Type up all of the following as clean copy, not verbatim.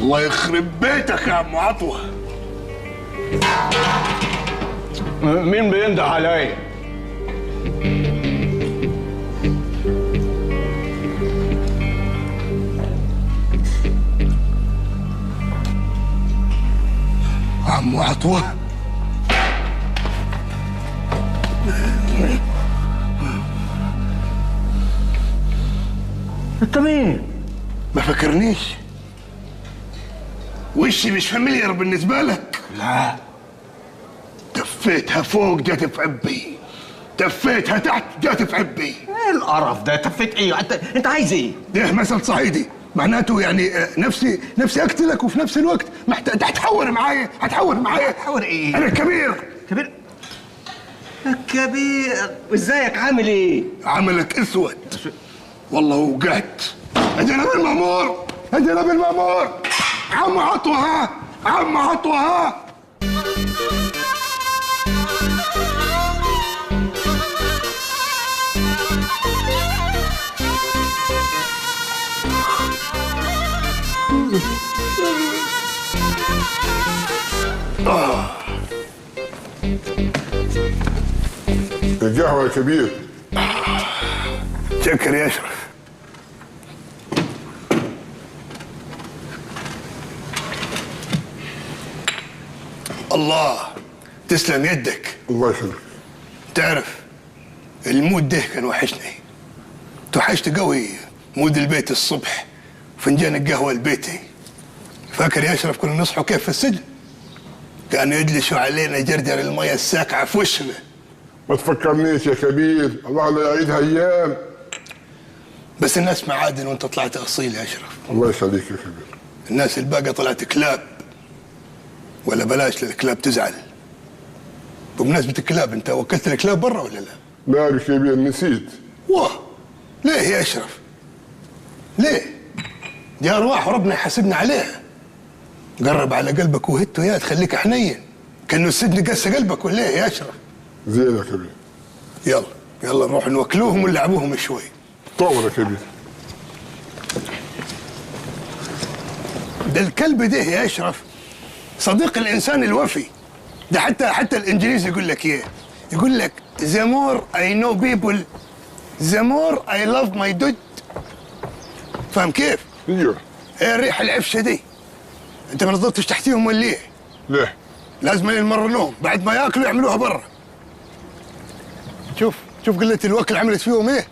الله يخرب بيتك يا عم عطوة. مين بينده علي؟ عم عطوة. انت مين؟ ما فكرنيش؟ وشي مش فاميليار بالنسبة لك؟ لا. تفيتها فوق جات في عبي، تفيتها تحت جات في عبي. ايه القرف ده؟ تفيت ايه؟ انت عايز ايه؟ ده مثل صعيدي معناته يعني نفسي اقتلك وفي نفس الوقت محتاج هتحور معايا. هتحور ايه؟ انا الكبير. كبير؟ الكبير وازيك عامل ايه؟ عملك اسود والله وقعت. اجينا بالمامور، اجينا بالمامور. عم عطوة ها، عم عطوة ها. القهوة يا كبير. شكر يا اشرف. الله تسلم يدك. الله يخليك. تعرف المود ده كان وحشني، توحشت قوي مود البيت الصبح، فنجان القهوة البيتي. فاكر يا اشرف كنا نصحوا كيف في السجن؟ كانوا يجلسوا علينا جرجر المية الساقعة في وشنا. ما تفكرنيش يا كبير، الله لا يعيدها ايام. بس الناس معادن وانت طلعت اصيل يا اشرف. الله يخليك يا كبير. الناس الباقية طلعت كلاب، ولا بلاش للكلاب تزعل. بمناسبة الكلاب انت وكلت الكلاب برا ولا لا؟ لا يا كبير نسيت. واه ليه يا اشرف؟ ليه؟ دي ارواح وربنا يحاسبنا عليها. قرب على قلبك وهته يا تخليك حنين، كانه السجن قسى قلبك ولا ايه يا اشرف؟ زين يا كبير. يلا نروح نوكلوهم ونلعبوهم شوي. طور يا كبير. ده الكلب ده يا اشرف صديق الانسان الوفي. ده حتى الانجليزي يقول لك ايه؟ يقول لك the more I know people the more I love my dog. فاهم كيف؟ ايوه. ايه الريحه العفشه دي؟ انت ما نضلتش تحتيهم ولا ايه؟ ليه؟ لازم ينمر لهم بعد ما ياكلوا يعملوها برا. شوف قله الوكل عملت فيهم ايه؟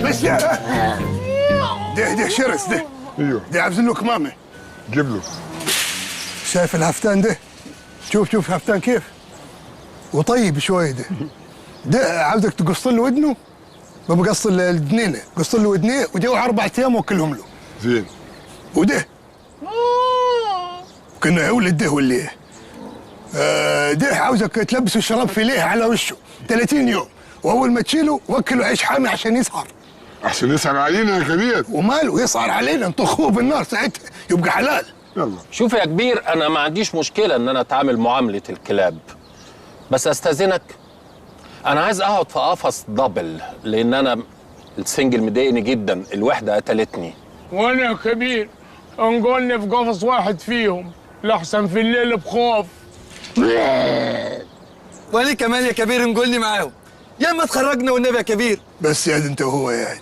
بس يا ده شرس ده. ايوه. ده عاوزين له كمامه. جيب له. شايف الهفتان ده؟ شوف هفتان كيف؟ وطيب شويه ده عاوزك تقص له ودنه. ما بقص الدنينه، قص له ودنيه وجو 4 ايام وكلهم له. زين. وده كنا يولد ده ولا ايه؟ ده عاوزك تلبسه الشراب فيليه على وشه 30 يوم، واول ما تشيله وكله عيش حامي عشان يسهر. احسن يسهر علينا يا كبير. وماله يسهر علينا، نطخوه بالنار ساعتها يبقى حلال. يلا. شوف يا كبير، انا ما عنديش مشكله ان انا اتعامل معامله الكلاب، بس استاذنك انا عايز اقعد في قفص دبل، لان انا السنجل مضايقني جدا، الوحده قتلتني. وانا يا كبير انقلني في قفص واحد فيهم لحسن في الليل بخوف. وانا كمان يا كبير نقولني معاهم يا ما تخرجنا والنبي يا كبير. بس يا انت وهو يا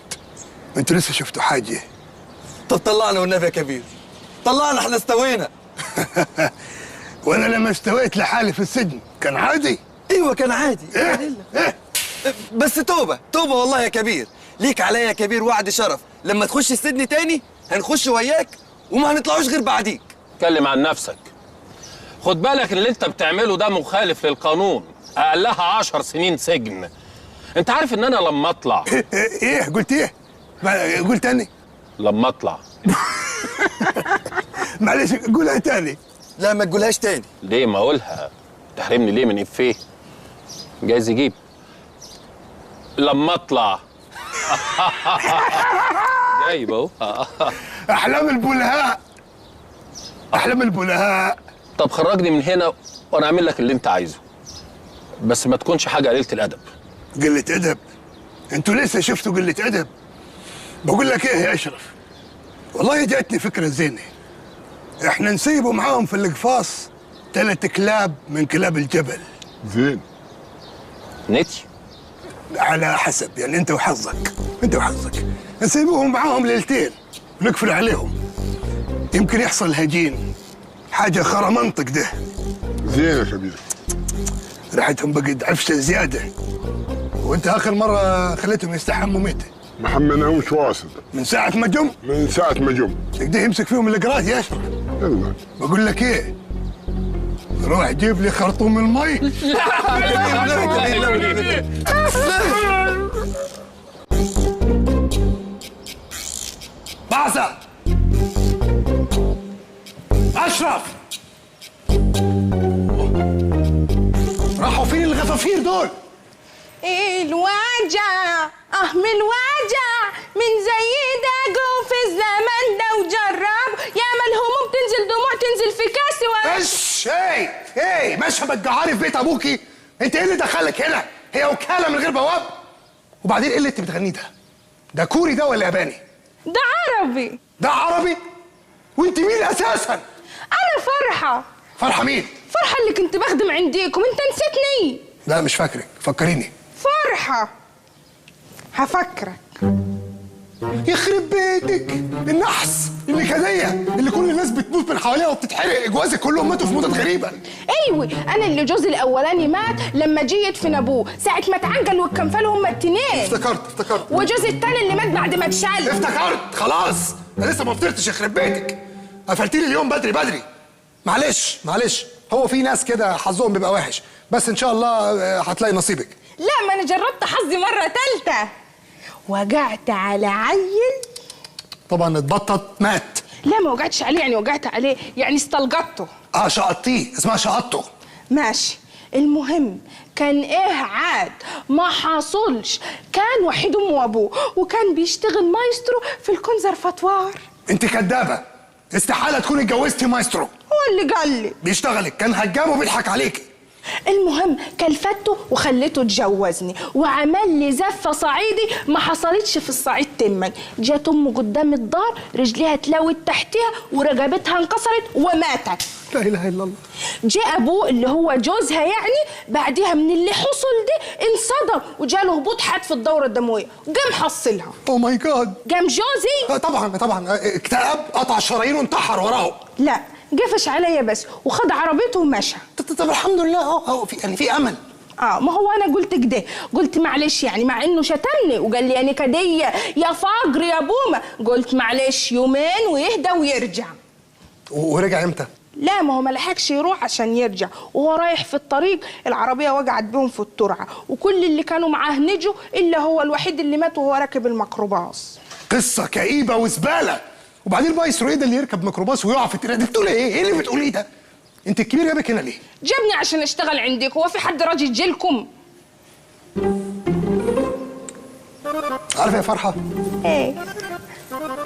انتوا لسه شفتوا حاجه؟ طب طلعنا والنبي يا كبير، طلعنا احنا استوينا. وانا لما استويت لحالي في السجن كان عادي. ايوه كان عادي. إيه؟ بس توبه والله يا كبير، ليك عليا يا كبير وعد شرف، لما تخش السجن تاني هنخش وياك وما هنطلعوش غير بعديك. اتكلم عن نفسك، خد بالك اللي انت بتعمله ده مخالف للقانون، اقلها 10 سنين سجن. انت عارف ان انا لما اطلع ايه قلت ايه؟ قلت تاني؟ لما اطلع معلش قولها تاني. لا ما تقولهاش تاني. ليه؟ ما اقولها، تحرمني ليه من افيه جايز يجيب. لما اطلع جايب اهو. احلام البلهاء، احلام البلهاء. طب خرجني من هنا وانا اعمل لك اللي انت عايزه. بس ما تكونش حاجه قليله الادب. قلة أدب؟ أنتوا لسه شفتوا قلة أدب؟ بقول لك إيه يا أشرف، والله جاتني فكرة زينة. إحنا نسيبوا معاهم في القفاص 3 كلاب من كلاب الجبل. زين. نتي على حسب يعني، أنت وحظك. نسيبوهم معاهم ليلتين ونقفل عليهم، يمكن يحصل هجين، حاجة خرا منطق ده. زين يا كبير. ريحتهم بقت عفشة زيادة، وأنت آخر مرة خليتهم يستحموا متى؟ ما حملناهمش واصل من ساعة ما جم؟ من ساعة ما جم. تقدر يمسك فيهم القرات يا أشرف. يلا. بقول لك إيه، روح جيب لي خرطوم المي. بعثة أشرف، راحوا فين الغفافير دول؟ الوجع من الوجع من زي ده جو في الزمن ده وجرب يا ما الهموم تنزل دموع تنزل في كاسي ايش ايه ماشيه بتجعري في بيت ابوكي؟ انت ايه اللي دخلك هنا؟ هي وكاله من غير بواب؟ وبعدين ايه اللي انت بتغنيه ده؟ ده كوري ده ولا ياباني؟ ده عربي. ده عربي؟ وانت مين اساسا؟ انا فرحه. فرحه مين؟ فرحه اللي كنت بخدم عنديكم، انت نسيتني؟ لا مش فاكرك، فكريني. فرحه هفكرك. يخرب بيتك النحس اللي كديه اللي كل الناس بتموت من حواليها وبتتحرق، جوازك كلهم ماتوا في موتات غريبه. ايوه انا اللي جوزي الاولاني مات لما جه يدفن ابوه ساعه ما اتعجل والكنفال هما التنين. افتكرت. وجوزي التاني اللي مات بعد ما اتشال. افتكرت خلاص، انا لسه ما فطرتش. يخرب بيتك، قفلتي لي اليوم بدري. معلش هو في ناس كده حظهم بيبقى وحش، بس ان شاء الله هتلاقي نصيبك. لا ما انا جربت حظي مره تالته، وجعت على عيل. طبعا اتبطط مات. لا ما وجعتش عليه، يعني وجعت عليه يعني استلقطته. شقطتيه، اسمها شقطته. ماشي. المهم كان ايه عاد ما حصلش، كان وحيد امه وابوه وكان بيشتغل مايسترو في الكونسرفاتوار. انت كدابه، استحاله تكوني اتجوزتي مايسترو. هو اللي قال لي بيشتغلك، كان هجام وبيضحك عليكي. المهم كلفته وخليته اتجوزني وعمل لي زفه صعيدي ما حصلتش في الصعيد تما. جت امه قدام الدار رجليها اتلوت تحتها ورقبتها انكسرت وماتت. لا اله الا الله. جاء ابوه اللي هو جوزها يعني بعدها من اللي حصل ده انصدم وجاله هبوط حاد في الدوره الدمويه، قام حصلها. او ماي جاد. قام جوزي طبعا اكتئب، قطع الشرايين وانتحر وراه. لا قفش عليا بس وخد عربيته ومشى. طب الحمد لله في امل. ما هو انا قلت كده، قلت معلش يعني مع انه شتمني وقال لي يعني كديه يا فقر يا بومه، قلت معلش يومين ويهدى ويرجع. ورجع امتى؟ لا ما هو ما لحقش يروح عشان يرجع، وهو رايح في الطريق العربيه وقعت بيهم في الترعه وكل اللي كانوا معاه نجوا الا هو الوحيد اللي مات وهو راكب الميكروباص. قصه كئيبه وزباله. وبعدين مايسترو ايه ده اللي يركب ميكروباص ويقع في الترعه؟ بتقول ايه اللي بتقوليه ده؟ انت الكبير جابك هنا ليه؟ جابني عشان اشتغل عندك، هو في حد راجل يجي لكم؟ عارفه يا فرحه؟ ايه؟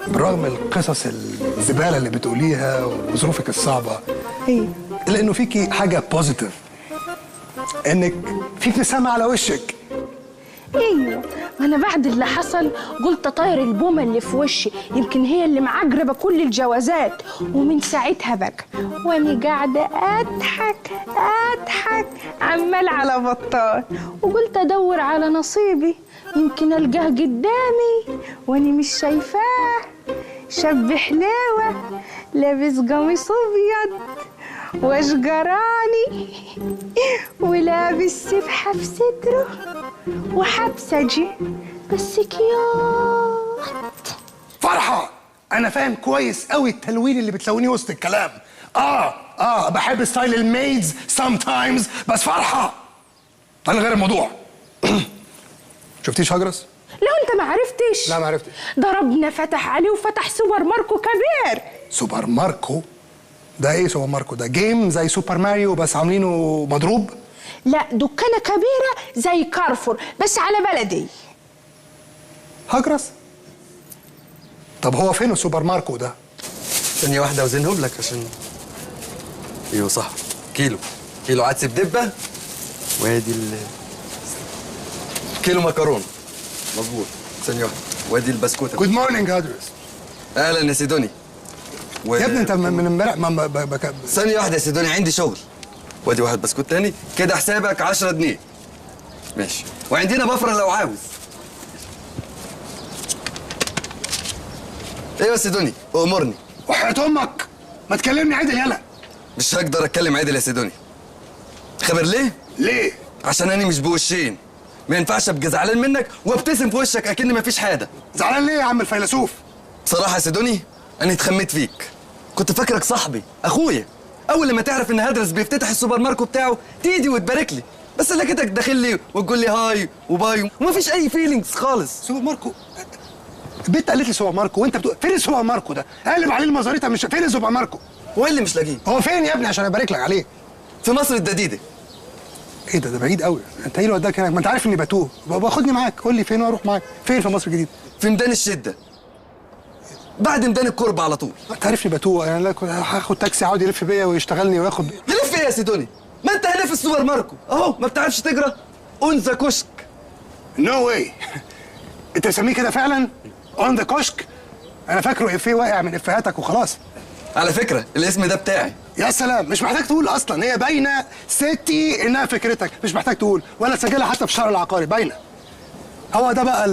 برغم القصص الزباله اللي بتقوليها وظروفك الصعبه، ايه؟ الا انه فيكي حاجه بوزيتيف، انك في ابتسامه على وشك. ايوه ما انا بعد اللي حصل قلت اطير البومه اللي في وشي، يمكن هي اللي معجربه كل الجوازات. ومن ساعتها بقى وانا قاعده اضحك عمال على بطال، وقلت ادور على نصيبي يمكن القاه قدامي واني مش شايفاه. شاب حلاوه لابس قميص ابيض واشقراني ولابس سبحه في صدره وحبسجي بس كيوت. فرحه انا فاهم كويس قوي التلوين اللي بتلونيه وسط الكلام. بحب ستايل الميدز sometimes، بس فرحه انا غير الموضوع. شفتيش هجرس؟ لو انت ما عرفتش. لا ما عرفتش. ده ربنا فتح عليه وفتح سوبر ماركو كبير. سوبر ماركو؟ ده ايه سوبر ماركو ده؟ جيم زي سوبر ماريو بس عاملينه مضروب؟ لا دكانه كبيره زي كارفور بس على بلدي. هجرس؟ طب هو فين السوبر ماركو ده؟ ثانية واحدة اوزنهم لك عشان ايوه صح، كيلو عدس بدبة وادي كيلو مكرونه مظبوط. ثانيه واحده. وادي البسكوته. جود مورنينج هدرس. اهلا يا سيدوني. يا ابني انت من امبارح ثانيه واحده يا سيدوني، عندي شغل. وادي واحد بسكوت تاني كده، حسابك 10 جنيه. ماشي. وعندنا بفره لو عاوز. ايوه يا سيدوني، امرني. وحياة امك ما تكلمني عدل يلا. مش هقدر اتكلم عدل يا سيدوني. خبر ليه؟ ليه؟ عشان انا مش بوشين. ما ينفعش ابقى زعلان منك وابتسم في وشك اكن مفيش حاجه. زعلان ليه يا عم الفيلسوف؟ بصراحه يا سيدوني انا اتخميت فيك. كنت فاكرك صاحبي اخويا. اول لما تعرف ان هدرس بيفتتح السوبر ماركت بتاعه تيجي وتبارك لي، بس لقيتك داخل لي وتقول لي هاي وباي ومفيش اي فيلينجز خالص. سوبر ماركو؟ البنت قالت لي سوبر ماركو وانت بتقول فين السوبر ماركو ده؟ قلب عليه المزاريطه، مش فين السوبر ماركو؟ هو اللي مش لاقيه. هو فين يا ابني عشان ابارك لك عليه؟ في مصر الجديده. ايه ده بعيد قوي. انت ايه اللي وداك هناك؟ ما انت عارف اني بتوه. باخدني معاك، قول لي فين واروح معاك. فين في مصر الجديده؟ في ميدان الشده، بعد ميدان الكرب على طول. انت عارفني بتوه، يعني لا هاخد تاكسي عاود يلف بيا ويشتغلني وياخد. يلف ايه يا سيدوني؟ ما انت هنا في السوبر ماركت اهو. ما بتعرفش تقرا؟ اون ذا كشك. نو واي. انت مسميه كده فعلا؟ اون ذا كشك؟ انا فاكره افيه واقع من افيهاتك وخلاص. على فكره الاسم ده بتاعي. يا سلام، مش محتاج تقول اصلا، هي باينه ستي انها فكرتك، مش محتاج تقول ولا تسجلها حتى في الشهر العقاري، باينه. هو ده بقى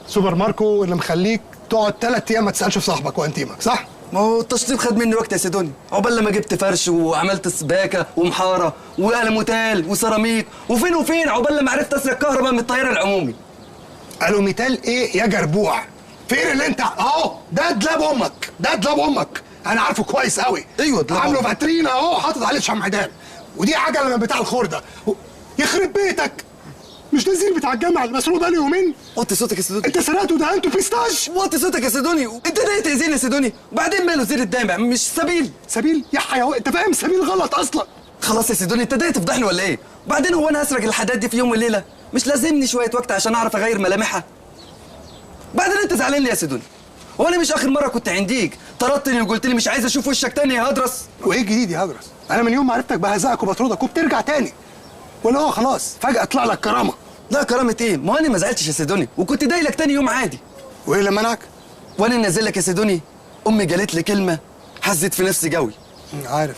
السوبر ماركو اللي مخليك تقعد 3 ايام ما تسالش في صاحبك وانتيمك، صح؟ ما هو التشطيب خد مني وقت يا سيدوني، عقبال لما جبت فرش وعملت سباكه ومحاره والوميتال وسيراميك، وفين وفين عقبال لما عرفت اسرق كهرباء من الطيار العمومي. الوميتال ايه يا جربوع؟ فين اللي انت اهو؟ ده دلاب امك، ده دلاب امك، انا عارفه كويس قوي. ايوه دلاب عامله أمك. فاترينا اهو، حاطط عليه شمعدان، ودي حاجه من بتاع الخرده. يخرب بيتك، مش ده الزين بتاع الجامعه اللي مسروق بقاله يومين؟ وطي صوتك يا سيدوني. انت سرقته ده، انتوا بيستاش. وطي صوتك يا سيدوني، انت ده تاذيني يا سيدوني، وبعدين ماله زين الدامع مش سبيل. سبيل يا حيوان، انت فاهم سبيل غلط اصلا. خلاص يا سيدوني انت ده تفضحني ولا ايه؟ وبعدين هو انا هسرق الحاجات دي في يوم وليله؟ مش لازمني شويه وقت عشان اعرف اغير ملامحها؟ بعدين انت زعلان ليه يا سيدوني؟ هو انا مش اخر مره كنت عنديك طردتني وقلت لي مش عايز اشوف وشك تاني يا هدرس؟ وايه الجديد يا هدرس؟ انا من يوم ما عرفتك بهزقك وبطردك وبترجع تاني، ولا هو خلاص فجاه طلع لك كرامه؟ لا كرامه ايه؟ ما انا ما زعلتش يا سيدوني وكنت دايلك تاني يوم عادي. وايه اللي منعك؟ وانا نازل لك يا سيدوني امي قالت لي كلمه حزت في نفسي قوي.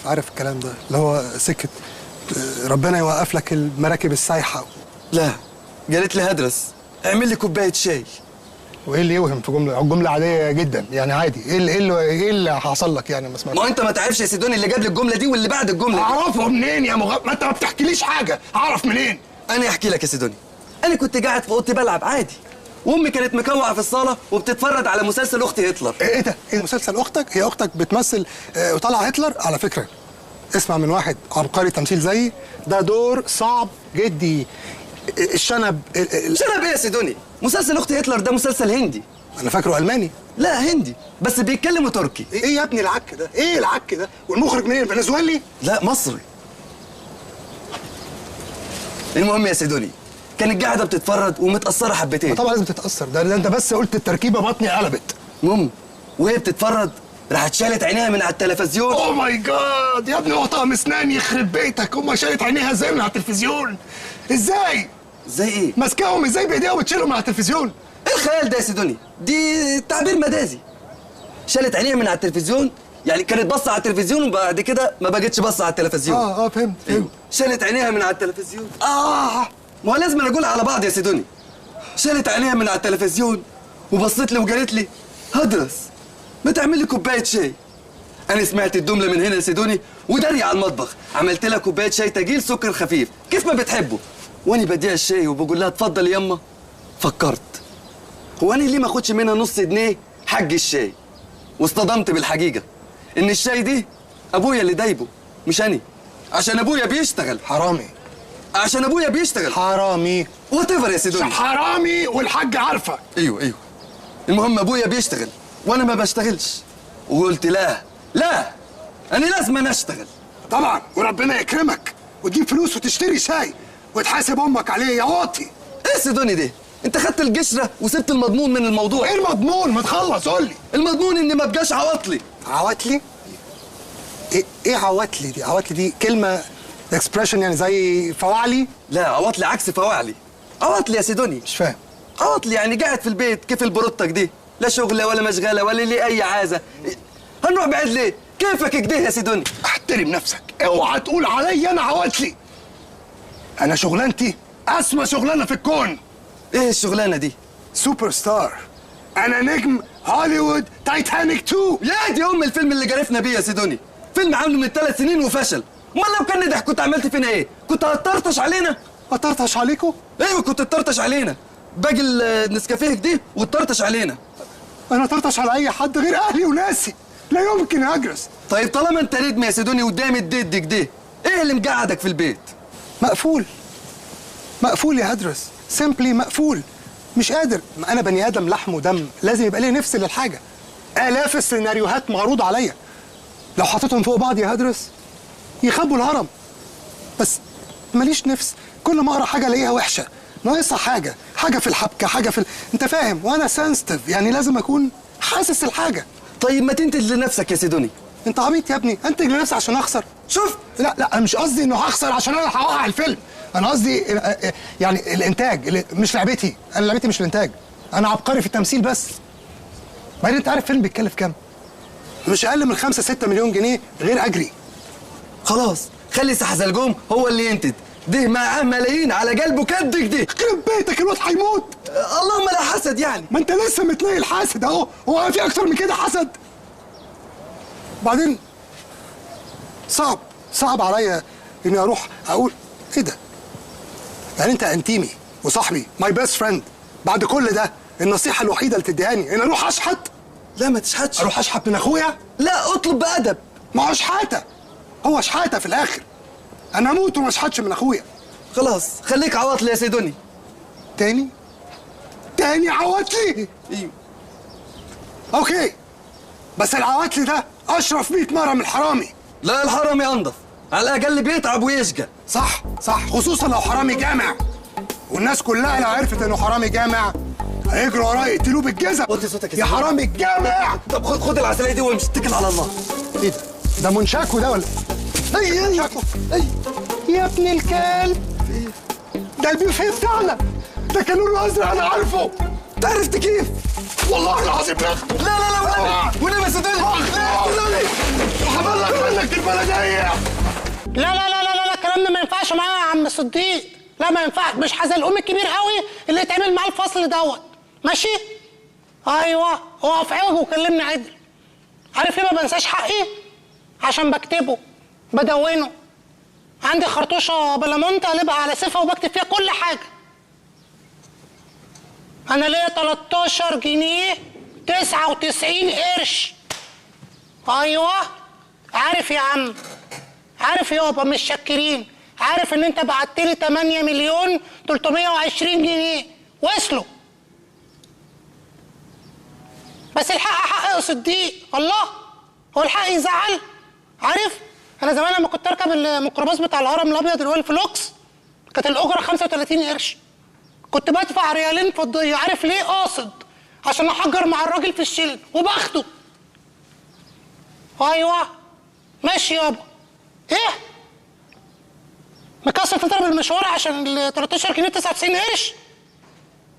عارف الكلام ده اللي هو سكه ربنا يوقف لك المراكب السايحه. لا قالت لي هدرس اعمل لي كوبايه شاي. وايه اللي يوهم في جمله عاديه جدا يعني عادي؟ ايه اللي حصل لك يعني؟ ما سمعتش. ما انت ما تعرفش يا سيدوني اللي جاب لي الجمله دي واللي بعد الجمله دي. اعرفه منين يا ما انت ما بتحكيليش حاجه، اعرف منين؟ انا احكي لك يا سيدوني. انا كنت قاعد في اوضتي بلعب عادي، وامي كانت مكوعه في الصاله وبتتفرج على مسلسل اختي هتلر. ايه ده؟ ايه مسلسل اختك؟ هي اختك بتمثل وطالعه هتلر؟ على فكره اسمع من واحد عبقري تمثيل زيي، ده دور صعب جدي. الشنب شنب ايه يا سيدوني؟ مسلسل اختي هتلر ده مسلسل هندي. انا فاكره الماني. لا هندي بس بيتكلموا تركي. ايه يا ابني العك ده؟ ايه العك ده؟ والمخرج منين؟ فنزويلي؟ لا مصري. المهم يا سيدوني كانت قاعده بتتفرج ومتاثره حبتين. طبعا لازم تتاثر، ده انت بس قلت التركيبه بطني قلبت. المهم وهي بتتفرج راحت شالت عينيها من على التلفزيون. اوه ماي جاد يا ابني، هو طقم اسنان يخرب بيتك، امها شالت عينيها ازاي من على التلفزيون؟ ازاي؟ زي ايه؟ ماسكاهم ازاي بايديها وتشيلهم من على التلفزيون؟ ايه الخيال ده يا سيدوني؟ دي تعبير مجازي. شالت عينيها من على التلفزيون، يعني كانت باصه على التلفزيون وبعد كده ما بقتش باصه على التلفزيون. فهمت. شالت عينيها من على التلفزيون. ما هو لازم اقولها على بعض يا سيدوني. شالت عينيها من على التلفزيون وبصت لي وقالت لي هدرس ما تعمل لي كوبايه شاي. انا سمعت الجمله من هنا يا سيدوني وداري على المطبخ، عملت لها كوبايه شاي تقيل سكر خفيف كيف ما بتحبه، وانا بديها الشاي وبقول لها اتفضل يما. فكرت هو انا ليه ما اخدش منها نص جنيه حق الشاي، واصطدمت بالحقيقه ان الشاي دي ابويا اللي دايبه مش انا، عشان ابويا بيشتغل. حرامي. عشان ابويا بيشتغل. حرامي. وات ايفر يا سيدوني. حرامي والحاج عارفه. ايوه. المهم ابويا بيشتغل وانا ما بشتغلش، وقلت لا انا لازم أنا اشتغل. طبعا، وربنا يكرمك وتجيب فلوس وتشتري شاي وتحاسب امك عليه يا واطي. ايه سيدوني ده؟ انت خدت القشره وسبت المضمون من الموضوع. ايه المضمون؟ ما تخلص قول لي. المضمون اني ما ابقاش عواطلي. عواطلي؟ ايه عواطلي دي؟ عواطلي دي كلمه اكسبريشن يعني زي فواعلي؟ لا عواطلي عكس فواعلي. عواطلي يا سيدوني، مش فاهم. عواطلي يعني قاعد في البيت كيف البروتك دي، لا شغله ولا مشغله ولا لي اي عازه. هنروح بعيد ليه؟ كيفك كده يا سيدوني؟ احترم نفسك، اوعى تقول عليا انا عواطلي. انا شغلانتي اسمى شغلانه في الكون. ايه الشغلانه دي؟ سوبر ستار. انا نجم هوليوود تايتانيك 2. يا دي ام الفيلم اللي جرفنا بيه يا سيدوني، فيلم عامله من 3 سنين وفشل. امال لو كان نجح كنت عملت فينا ايه؟ كنت هتطرطش علينا؟ اطرطش عليكم؟ ايوه كنت تطرطش علينا، باقي النسكافيه دي وتطرطش علينا. انا اطرطش على اي حد غير اهلي وناسي، لا يمكن اجرس. طيب طالما انت نجم يا سيدوني قدام الديد كده، ايه اللي مقعدك في البيت؟ مقفول. مقفول يا هدرس، سيمبلي مقفول. مش قادر، ما انا بني ادم لحم ودم، لازم يبقى لي نفس للحاجه. الاف السيناريوهات معروض عليا، لو حطيتهم فوق بعض يا هدرس يخبوا الهرم. بس ماليش نفس، كل ما اقرا حاجه الاقيها وحشه، ناقصها حاجه في الحبكه، حاجه في انت فاهم، وانا سنسيتيف يعني لازم اكون حاسس الحاجه. طيب ما تنتج لنفسك يا سيدوني. انت عبيط يا ابني، انتج لنفسي عشان اخسر؟ شوف، لا انا مش قصدي انه هخسر عشان انا هوقع الفيلم، انا قصدي يعني الانتاج مش لعبتي، انا لعبتي مش الانتاج، انا عبقري في التمثيل بس. بعدين انت عارف فيلم بيتكلف كام؟ مش اقل من 5-6 مليون جنيه غير اجري. خلاص خلي سحزلقوم هو اللي ينتج، ده معاه ملايين على قلبه كدك ده. يخرب بيتك الواد هيموت. اللهم لا حسد يعني. ما انت لسه متنيل حاسد اهو، هو في اكتر من كده حسد؟ بعدين صعب عليا اني اروح اقول ايه ده؟ يعني انت انتيمي وصاحبي، ماي بيست فريند، بعد كل ده النصيحه الوحيده اللي تديهاني ان اروح اشحت؟ لا ما تشحتش. اروح اشحت من اخويا؟ لا اطلب بادب. ما هو شحاته، هو شحاته في الاخر. انا اموت وما اشحتش من اخويا. خلاص خليك عواطلي يا سيدوني. تاني عواطلي؟ ايوه اوكي، بس العواطلي ده اشرف 100 مره من الحرامي. لا الحرامي انضف، على الاقل بيتعب ويشقى. صح، خصوصا لو حرامي جامع، والناس كلها لو عرفت انه حرامي جامع هيجروا وراه يقتلوه بالجزم. وطي صوتك يا حرامي الجامع. طب خد العسلية دي وامشي، اتكل على الله. ايه ده منشاكو ده ولا اي منشاكو؟ يا ابن الكلب، ده البيوفيه بتاعنا، ده كان لونه ازرق انا عارفه. عرفت كيف؟ والله العظيم ناخده. لا ونبي يا سيدوني. وهبلغ منك البلديه. لا الكلام ده ما ينفعش معايا يا عم صديق. لا ما ينفعش، مش حزلقوم الكبير قوي اللي يتعمل معاه الفصل دوت، ماشي؟ ايوه اقف عوج وكلمني عدل. عارف ليه ما بنساش حقي؟ عشان بكتبه بدونه. عندي خرطوشه بلامونت قلبها على سفه وبكتب فيها كل حاجه. انا ليا 13 جنيه 99 قرش. ايوه عارف يا عم، عارف يابا، مش شاكرين. عارف ان انت بعت لي 8 مليون 320 جنيه وصلوا. بس الحق حق يا صديق. الله، هو الحق يزعل؟ عارف انا زمان لما كنت اركب الميكروباص بتاع الهرم الابيض اللي هو الفلوكس، كانت الاجره 35 قرش، كنت بدفع ريالين فضيه. عارف ليه؟ قاصد عشان احجر مع الراجل في الشيل وباخده. ايوه ماشي يابا. ايه مكسر تضرب المشوار عشان ال 13 جنيه 99 قرش؟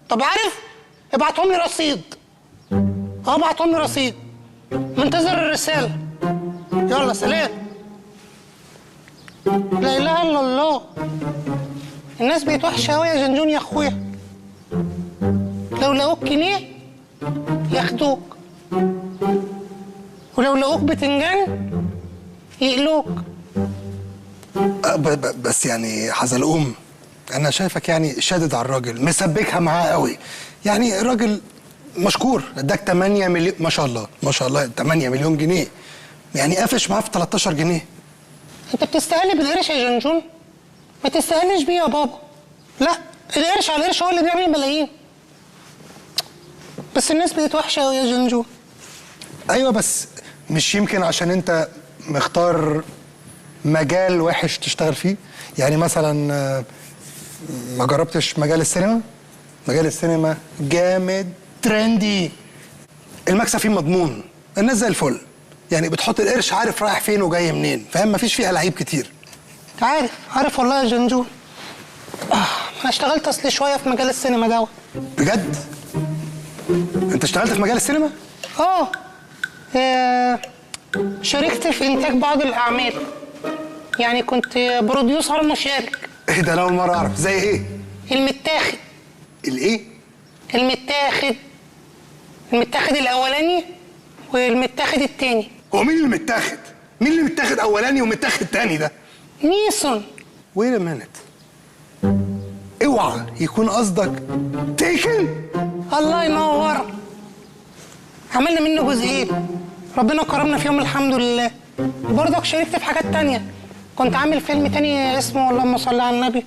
طب عارف، ابعتهم لي رصيد. ابعتهم لي رصيد، منتظر الرساله. يلا سلام. لا اله الا الله، الناس بقت وحشه قوي يا جنجون يا اخويا. لو لقوك جنيه ياخدوك، ولو لقوك بتنجان يقلوك. بس يعني حزلقوم، انا شايفك يعني شادد على الراجل، مسبكها معاه قوي. يعني الراجل مشكور، اداك 8 مليون، ما شاء الله 8 مليون جنيه، يعني قافش معاه في 13 جنيه. انت بتستقل بالقرش يا جنجون، ما تستقلش بيه يا بابا. لا القرش على القرش هو اللي بيعمل ملايين. بس الناس بقت وحشه قوي يا جنجون. ايوه بس مش يمكن عشان انت مختار مجال وحش تشتغل فيه؟ يعني مثلا ما جربتش مجال السينما؟ مجال السينما جامد، ترندي، المكسب فيه مضمون، الناس زي الفل، يعني بتحط القرش عارف رايح فين وجاي منين، فاهم؟ مفيش فيها لعيب كتير. عارف والله يا جنجول. انا اشتغلت اصلي شويه في مجال السينما دوت. بجد؟ انت اشتغلت في مجال السينما؟ شاركت في انتاج بعض الاعمال، يعني كنت بروديوسر مشارك. ايه ده؟ انا اول مره اعرف. زي ايه؟ المتاخد. الايه؟ المتاخد الاولاني والمتاخد التاني. هو مين اللي متاخد؟ مين اللي متاخد اولاني ومتاخد تاني ده؟ نيسون. ويت ا مينت، اوعى يكون قصدك تيكن؟ الله ينور. عملنا منه جزئين، ربنا كرمنا فيهم الحمد لله. وبرضك شاركت في حاجات تانية، كنت عامل فيلم تاني اسمه اللهم صل على النبي،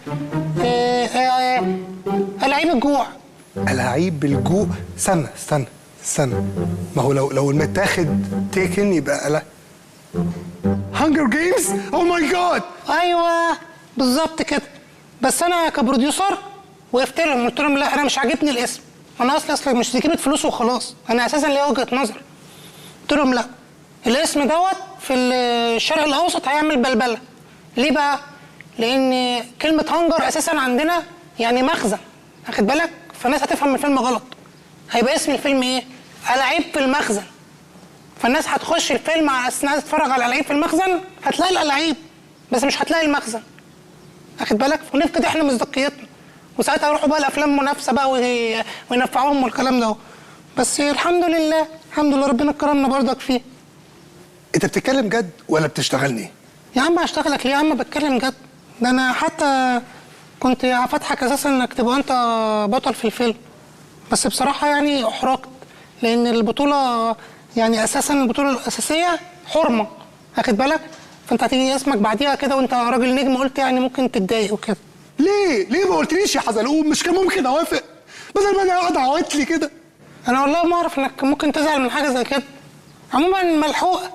ألاعيب الجوع. ألاعيب الجوع؟ استنى، ما هو لو المتاخد تيكن يبقى هانجر جيمز. او ماي جاد. ايوه بالظبط كده. بس انا كبروديوسر وقفت لهم قلت لهم لا، انا مش عاجبني الاسم، انا اصلا مش جبت فلوس وخلاص، انا اساسا ليا وجهه نظر. قلت لهم لا، الاسم دوت في الشرق الاوسط هيعمل بلبله. ليه بقى؟ لان كلمه هانجر اساسا عندنا يعني مخزن، واخد بالك؟ فالناس هتفهم الفيلم غلط. هيبقى اسم الفيلم ايه؟ ألاعيب في المخزن. فالناس هتخش الفيلم على اساس انها تتفرج على الألاعيب في المخزن، هتلاقي الألاعيب بس مش هتلاقي المخزن، واخد بالك؟ ونفقد احنا مصداقيتنا، وساعتها يروحوا بقى الافلام منافسه بقى وينفعوهم والكلام ده. بس الحمد لله ربنا كرمنا برضك فيه. انت بتتكلم جد ولا بتشتغلني؟ يا عم هشتغلك ليه يا عم؟ بتكلم جد. ده انا حتى كنت فاتحك اساسا انك تبقى انت بطل في الفيلم، بس بصراحه يعني احرجت، لان البطوله يعني اساسا البطوله الاساسيه حرمه، واخد بالك؟ فانت هتيجي اسمك بعديها كده وانت راجل نجم، قلت يعني ممكن تتضايق وكده. ليه ما قلتليش يا حزلقوم؟ مش كان ممكن اوافق بدل ما انا قاعد اعيط لي كده؟ انا والله ما اعرف انك ممكن تزعل من حاجه زي كده. عموما ملحوقه.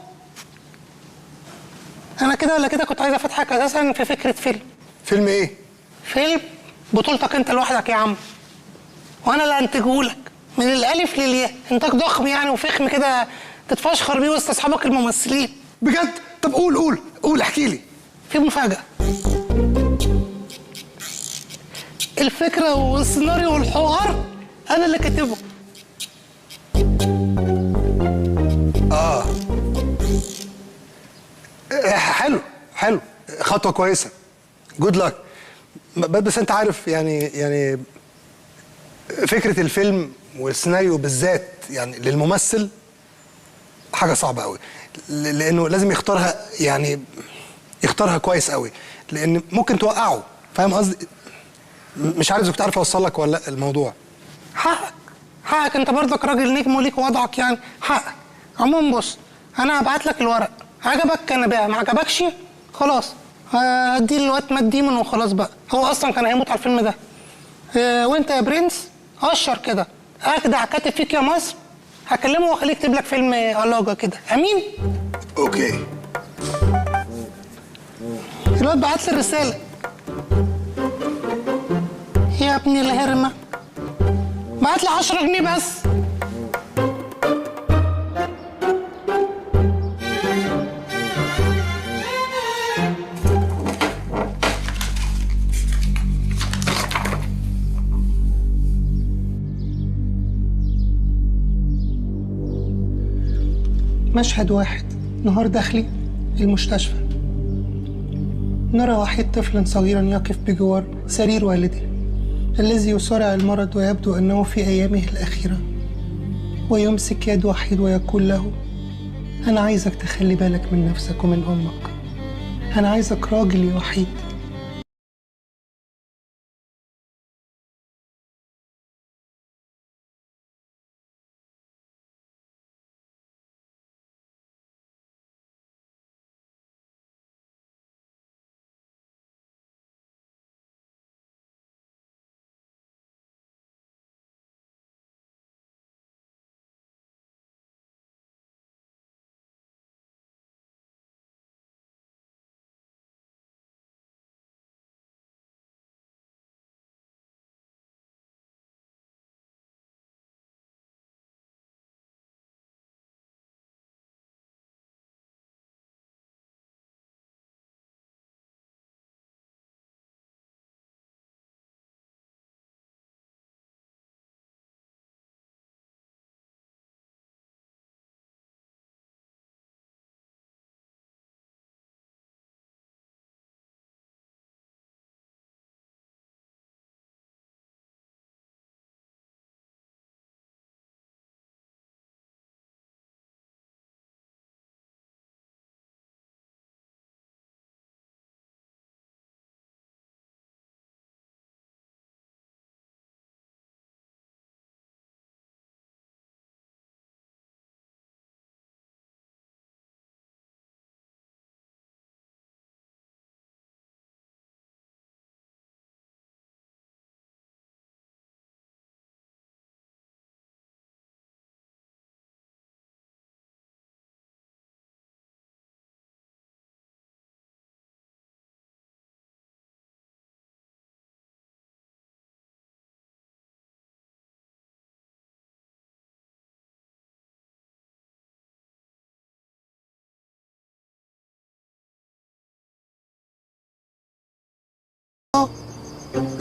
انا كده ولا كده كنت عايز افتحك اساسا في فكره فيلم. فيلم ايه؟ فيلم بطولتك انت لوحدك يا عم، وانا اللي هنتجهولك من الالف للياء. انتاج ضخم يعني وفخم كده، تتفشخر بيه وسط اصحابك الممثلين. بجد؟ طب قول احكي لي. في مفاجاه. الفكره والسيناريو والحوار انا اللي كاتبه. حلو، خطوه كويسه. جود لك. بس انت عارف يعني فكره الفيلم والسيناريو بالذات يعني للممثل حاجه صعبه قوي، لانه لازم يختارها كويس قوي، لان ممكن توقعه. فاهم قصدي؟ مش عارف اذا كنت عارف اوصل لك ولا لا الموضوع. حقك انت برضك راجل نجم وليك وضعك، يعني حقك. عموما بص، انا هبعت لك الورق، عجبك كان بقى، ما عجبكش خلاص هديه للواد مات ديمون وخلاص بقى. هو اصلا كان هيموت على الفيلم ده. وانت يا برنس قشر كده، اجدع كاتب فيك يا مصر، هكلمه واخليه يكتب لك فيلم علاجه كده. امين؟ اوكي. الواد بعت لي الرساله. يا ابن الهرمه، بعت لي 10 جنيه بس. مشهد واحد، نهار داخلي المستشفى. نرى وحيد طفلا صغيرا يقف بجوار سرير والده الذي يصارع المرض ويبدو أنه في أيامه الأخيرة، ويمسك يد وحيد ويقول له: أنا عايزك تخلي بالك من نفسك ومن أمك، أنا عايزك راجل يا وحيد.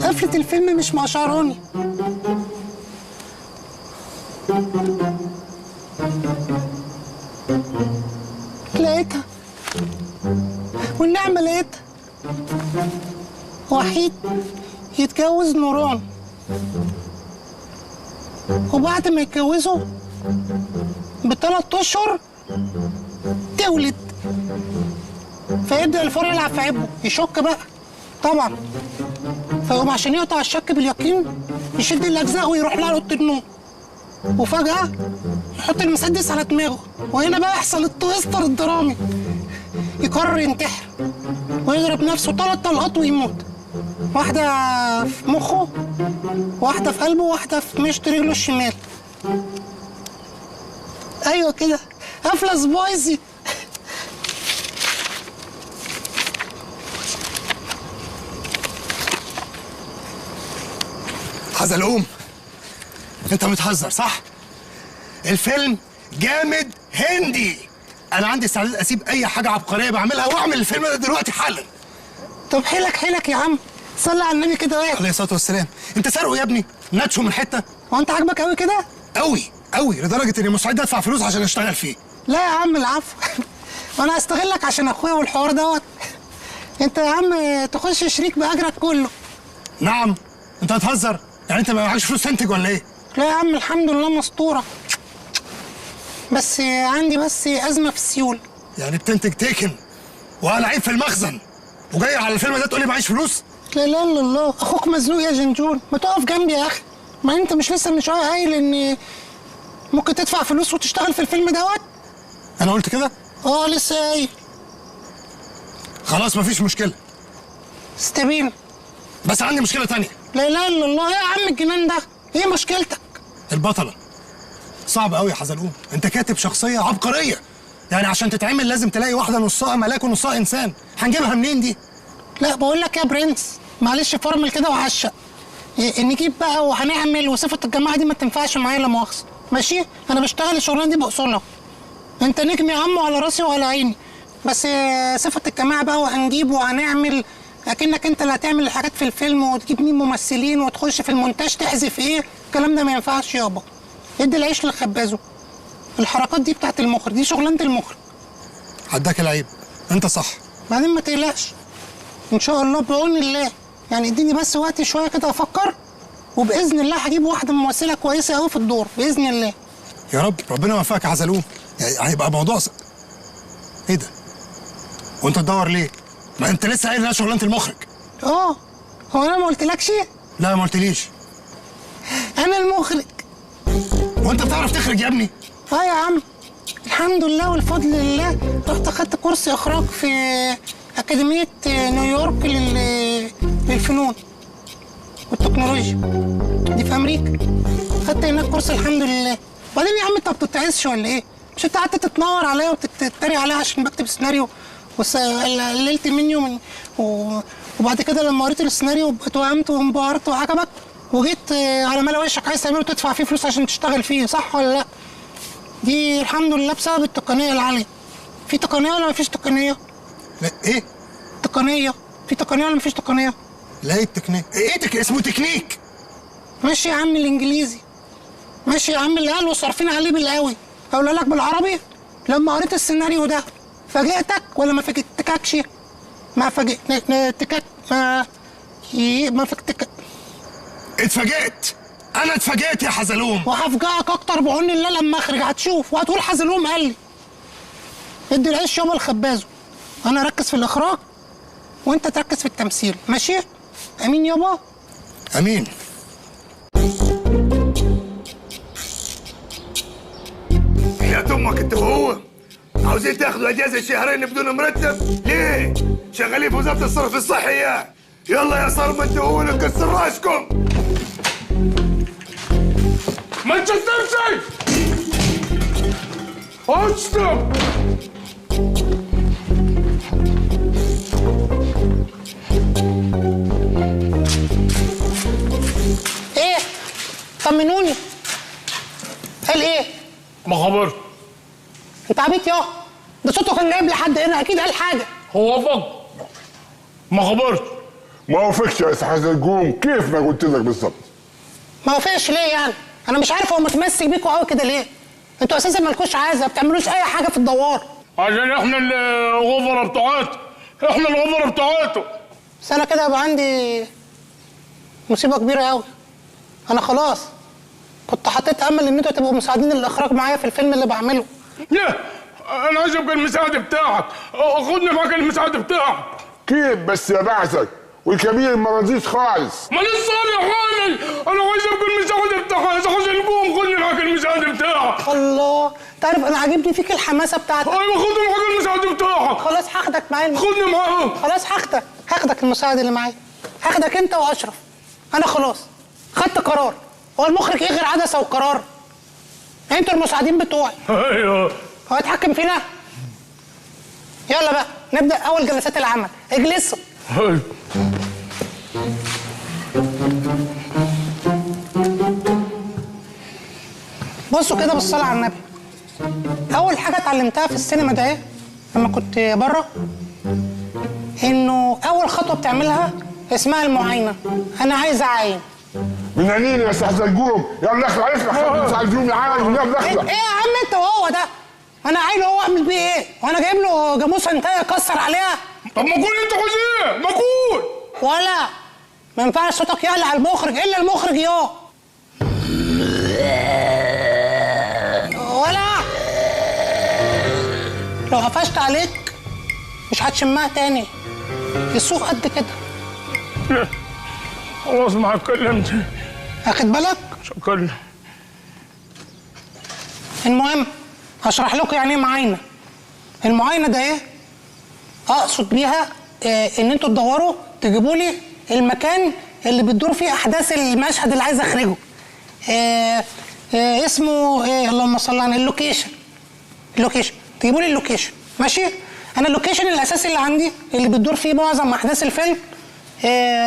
قفلة الفيلم مش مقشعراني. لقيتها والنعمة لقيتها. وحيد يتجوز نوران، وبعد ما يتجوزوا ب3 أشهر تولد، فيبدأ الفار يلعب في عبه، يشك بقى طبعا، فيقوم عشان يقطع الشك باليقين يشد الأجزاء ويروح لها أوضة النوم، وفجأة يحط المسدس على دماغه، وهنا بقى يحصل التويستر الدرامي، يقرر ينتحر ويضرب نفسه 3 طلقات ويموت، واحدة في مخه، واحدة في قلبه، واحدة في مشط رجله الشمال. أيوة كده، قفلة سبايسي. حزلقوم، انت بتهزر صح؟ الفيلم جامد هندي. انا عندي استعداد اسيب اي حاجه عبقريه بعملها واعمل الفيلم ده دلوقتي حالا. طب حيلك يا عم، صلي على النبي كده واحد. عليه الصلاه والسلام. انت سارقه يا ابني، ناتشو من حته. هو انت عاجبك قوي كده؟ قوي لدرجه اني مستعد ادفع فلوس عشان اشتغل فيه. لا يا عم العفو. وانا هستغلك عشان اخويا والحوار دوت. انت يا عم تخش شريك باجرك كله. نعم، انت هتهزر؟ يعني انت ما معكش فلوس تنتج ولا ايه؟ لا يا عم الحمد لله مسطوره، بس عندي ازمه في السيول. يعني بتنتج تيكن وانا لعيب في المخزن وجاي على الفيلم ده تقول لي معيش فلوس؟ لا لا لا الله، اخوك مزنوق يا جنجون، ما تقف جنبي يا اخي. ما انت مش لسه من شويه قايل ان ممكن تدفع فلوس وتشتغل في الفيلم دوت؟ انا قلت كده؟ لسه قايل. خلاص مفيش مشكله، استبين. بس عندي مشكله تانية. لا اله الا الله، ايه يا عم الجنان ده؟ ايه مشكلتك؟ البطله صعب قوي يا حزلقوم، انت كاتب شخصيه عبقريه، يعني عشان تتعمل لازم تلاقي واحده نصها ملاك ونصها انسان، هنجيبها منين دي؟ لا بقول لك يا برنس، معلش فرمل كده وعشق. نجيب بقى وهنعمل، وصفه الجماعه دي ما تنفعش معايا لا مؤاخذه، ماشي؟ انا بشتغل الشغلانه دي باصولها. انت نجم يا عم على راسي وعلى عيني، بس صفه الجماعه بقى وهنجيب وهنعمل، اكنك انت اللي هتعمل الحاجات في الفيلم وتجيب مين ممثلين وتخش في المونتاج تحذف ايه، الكلام ده ما ينفعش يابا. ادي العيش لخبازه. الحركات دي بتاعت المخرج، دي شغلانه المخرج. عداك العيب، انت صح. بعدين ما تقلقش، ان شاء الله بعون الله، يعني اديني بس وقت شويه كده افكر، وباذن الله هجيب واحده ممثله كويسه قوي في الدور باذن الله. يا رب ربنا يوفقك يا حزلقوم. يعني هيبقى موضوع ايه ده؟ وانت تدور ليه؟ ما انت لسه قايل انها شغلانه المخرج. هو انا ما قلتلكش؟ لا ما قلتليش. انا المخرج. وانت بتعرف تخرج يا ابني؟ يا عم الحمد لله والفضل لله، رحت اخدت كورس اخراج في اكاديميه نيويورك للفنون والتكنولوجيا دي في امريكا، خدت هناك كورس الحمد لله. وبعدين يا عم انت ما بتتعزش ولا ايه؟ مش انت قعدت تتنور عليا وتتريق عليا عشان بكتب سيناريو وقللت مني وبعد كده لما قريت السيناريو اتوهمت وانبهرت وعجبك وجيت على ملا وشك عايز تعمله وتدفع فيه فلوس عشان تشتغل فيه، صح ولا لا؟ دي الحمد لله بسبب التقنيه العاليه. في تقنيه ولا مفيش تقنيه؟ لا ايه؟ تقنيه. في تقنيه ولا مفيش تقنيه؟ لا ايه التكنيك؟ ايه اسمه تكنيك؟ ماشي يا عم الانجليزي، ماشي يا عم اللي قال وصارفين عليه بالقوي. اقول لك بالعربي، لما قريت السيناريو ده فاجئتك ولا ما فاجئتكش؟ ما فاجئتك ما فاجئتك. اتفاجئت، انا اتفاجئت يا حزلقوم. وهفجعك اكتر بعون الله لما اخرج، هتشوف وهتقول حزلقوم قال لي. ادي العيش يابا لخبازه، انا اركز في الاخراج وانت تركز في التمثيل، ماشي؟ امين يابا؟ امين. يا امك انت وهو عاوزين تاخدوا اجازه شهرين بدون مرتب؟ ليه؟ شغالين في وزاره الصرف الصحي يا يلا يا صرمه انت وهو نكسر راسكم. ما تشتمش! اشتم! ايه؟ طمنوني. قال ايه؟ ما خبرت. انت عبيط يا، ده صوته كان جايب لحد هنا، اكيد قال حاجه. هو فضل ما خبرت، ما وافقش يا حزلقوم كيف ما قلت لك بالظبط. ما وافقش ليه يعني؟ انا مش عارف هو متمسك بيكوا قوي كده ليه؟ انتوا اساسا مالكوش عايزه، ما بتعملوش اي حاجه في الدوار. عشان احنا الغفره بتاعته، احنا الغفره بتاعته. بس انا كده يبقى عندي مصيبه كبيره قوي. انا خلاص كنت حطيت امل ان انتوا تبقوا مساعدين الاخراج معايا في الفيلم اللي بعمله. لا انا عايز ابقى المساعد بتاعك، خدني معاك المساعد بتاعك. كيف بس يا بعثك والكبير ما رضيش خالص. ما لسه يا حامل، انا عايز ابقى المساعد بتاعك. يا حزلقوم خدني معاك المساعد بتاعك. الله، تعرف انا عاجبني فيك الحماسه بتاعتك. ايوه خدني معاك المساعد بتاعك. خلاص هاخدك معايا. خدني معاك. خلاص هاخدك المساعد اللي معايا. هاخدك انت واشرف. انا خلاص خدت قرار. هو المخرج ايه غير عدسه وقرار؟ انتوا المساعدين بتوعي. ايوه هو يتحكم فينا؟ يلا بقى نبدا اول جلسات العمل. اجلسوا. بصوا كده بالصلاه على النبي. اول حاجه اتعلمتها في السينما ده ايه لما كنت بره؟ انه اول خطوه بتعملها اسمها المعاينه. انا عايز اعاين. من عينينا يا حزلقوم. يلا اخلع حزلقوم يعاين. يلا اخلع. ايه يا عم انت وهو ده؟ انا عايله هو اعمل بيه ايه؟ وانا جايب له جاموسه انتايه اكسر عليها؟ طب ما قول انت عايز ايه؟ ما قول. ولا ما ينفعش صوتك يعلى على المخرج الا المخرج ياه. ولا لو قفشت عليك مش هتشمها تاني. السوق قد كده. خلاص ما اتكلمت. واخد بالك؟ شكرا. المهم هشرح لكم يعني ايه معاينه. المعاينه ده ايه؟ اقصد بيها ان انتوا تدوروا تجيبوا لي المكان اللي بتدور فيه احداث المشهد اللي عايز اخرجه. اسمه اللهم صل على اللوكيشن. تجيبوا لي اللوكيشن. ماشي؟ انا اللوكيشن الاساسي اللي عندي اللي بتدور فيه معظم احداث الفيلم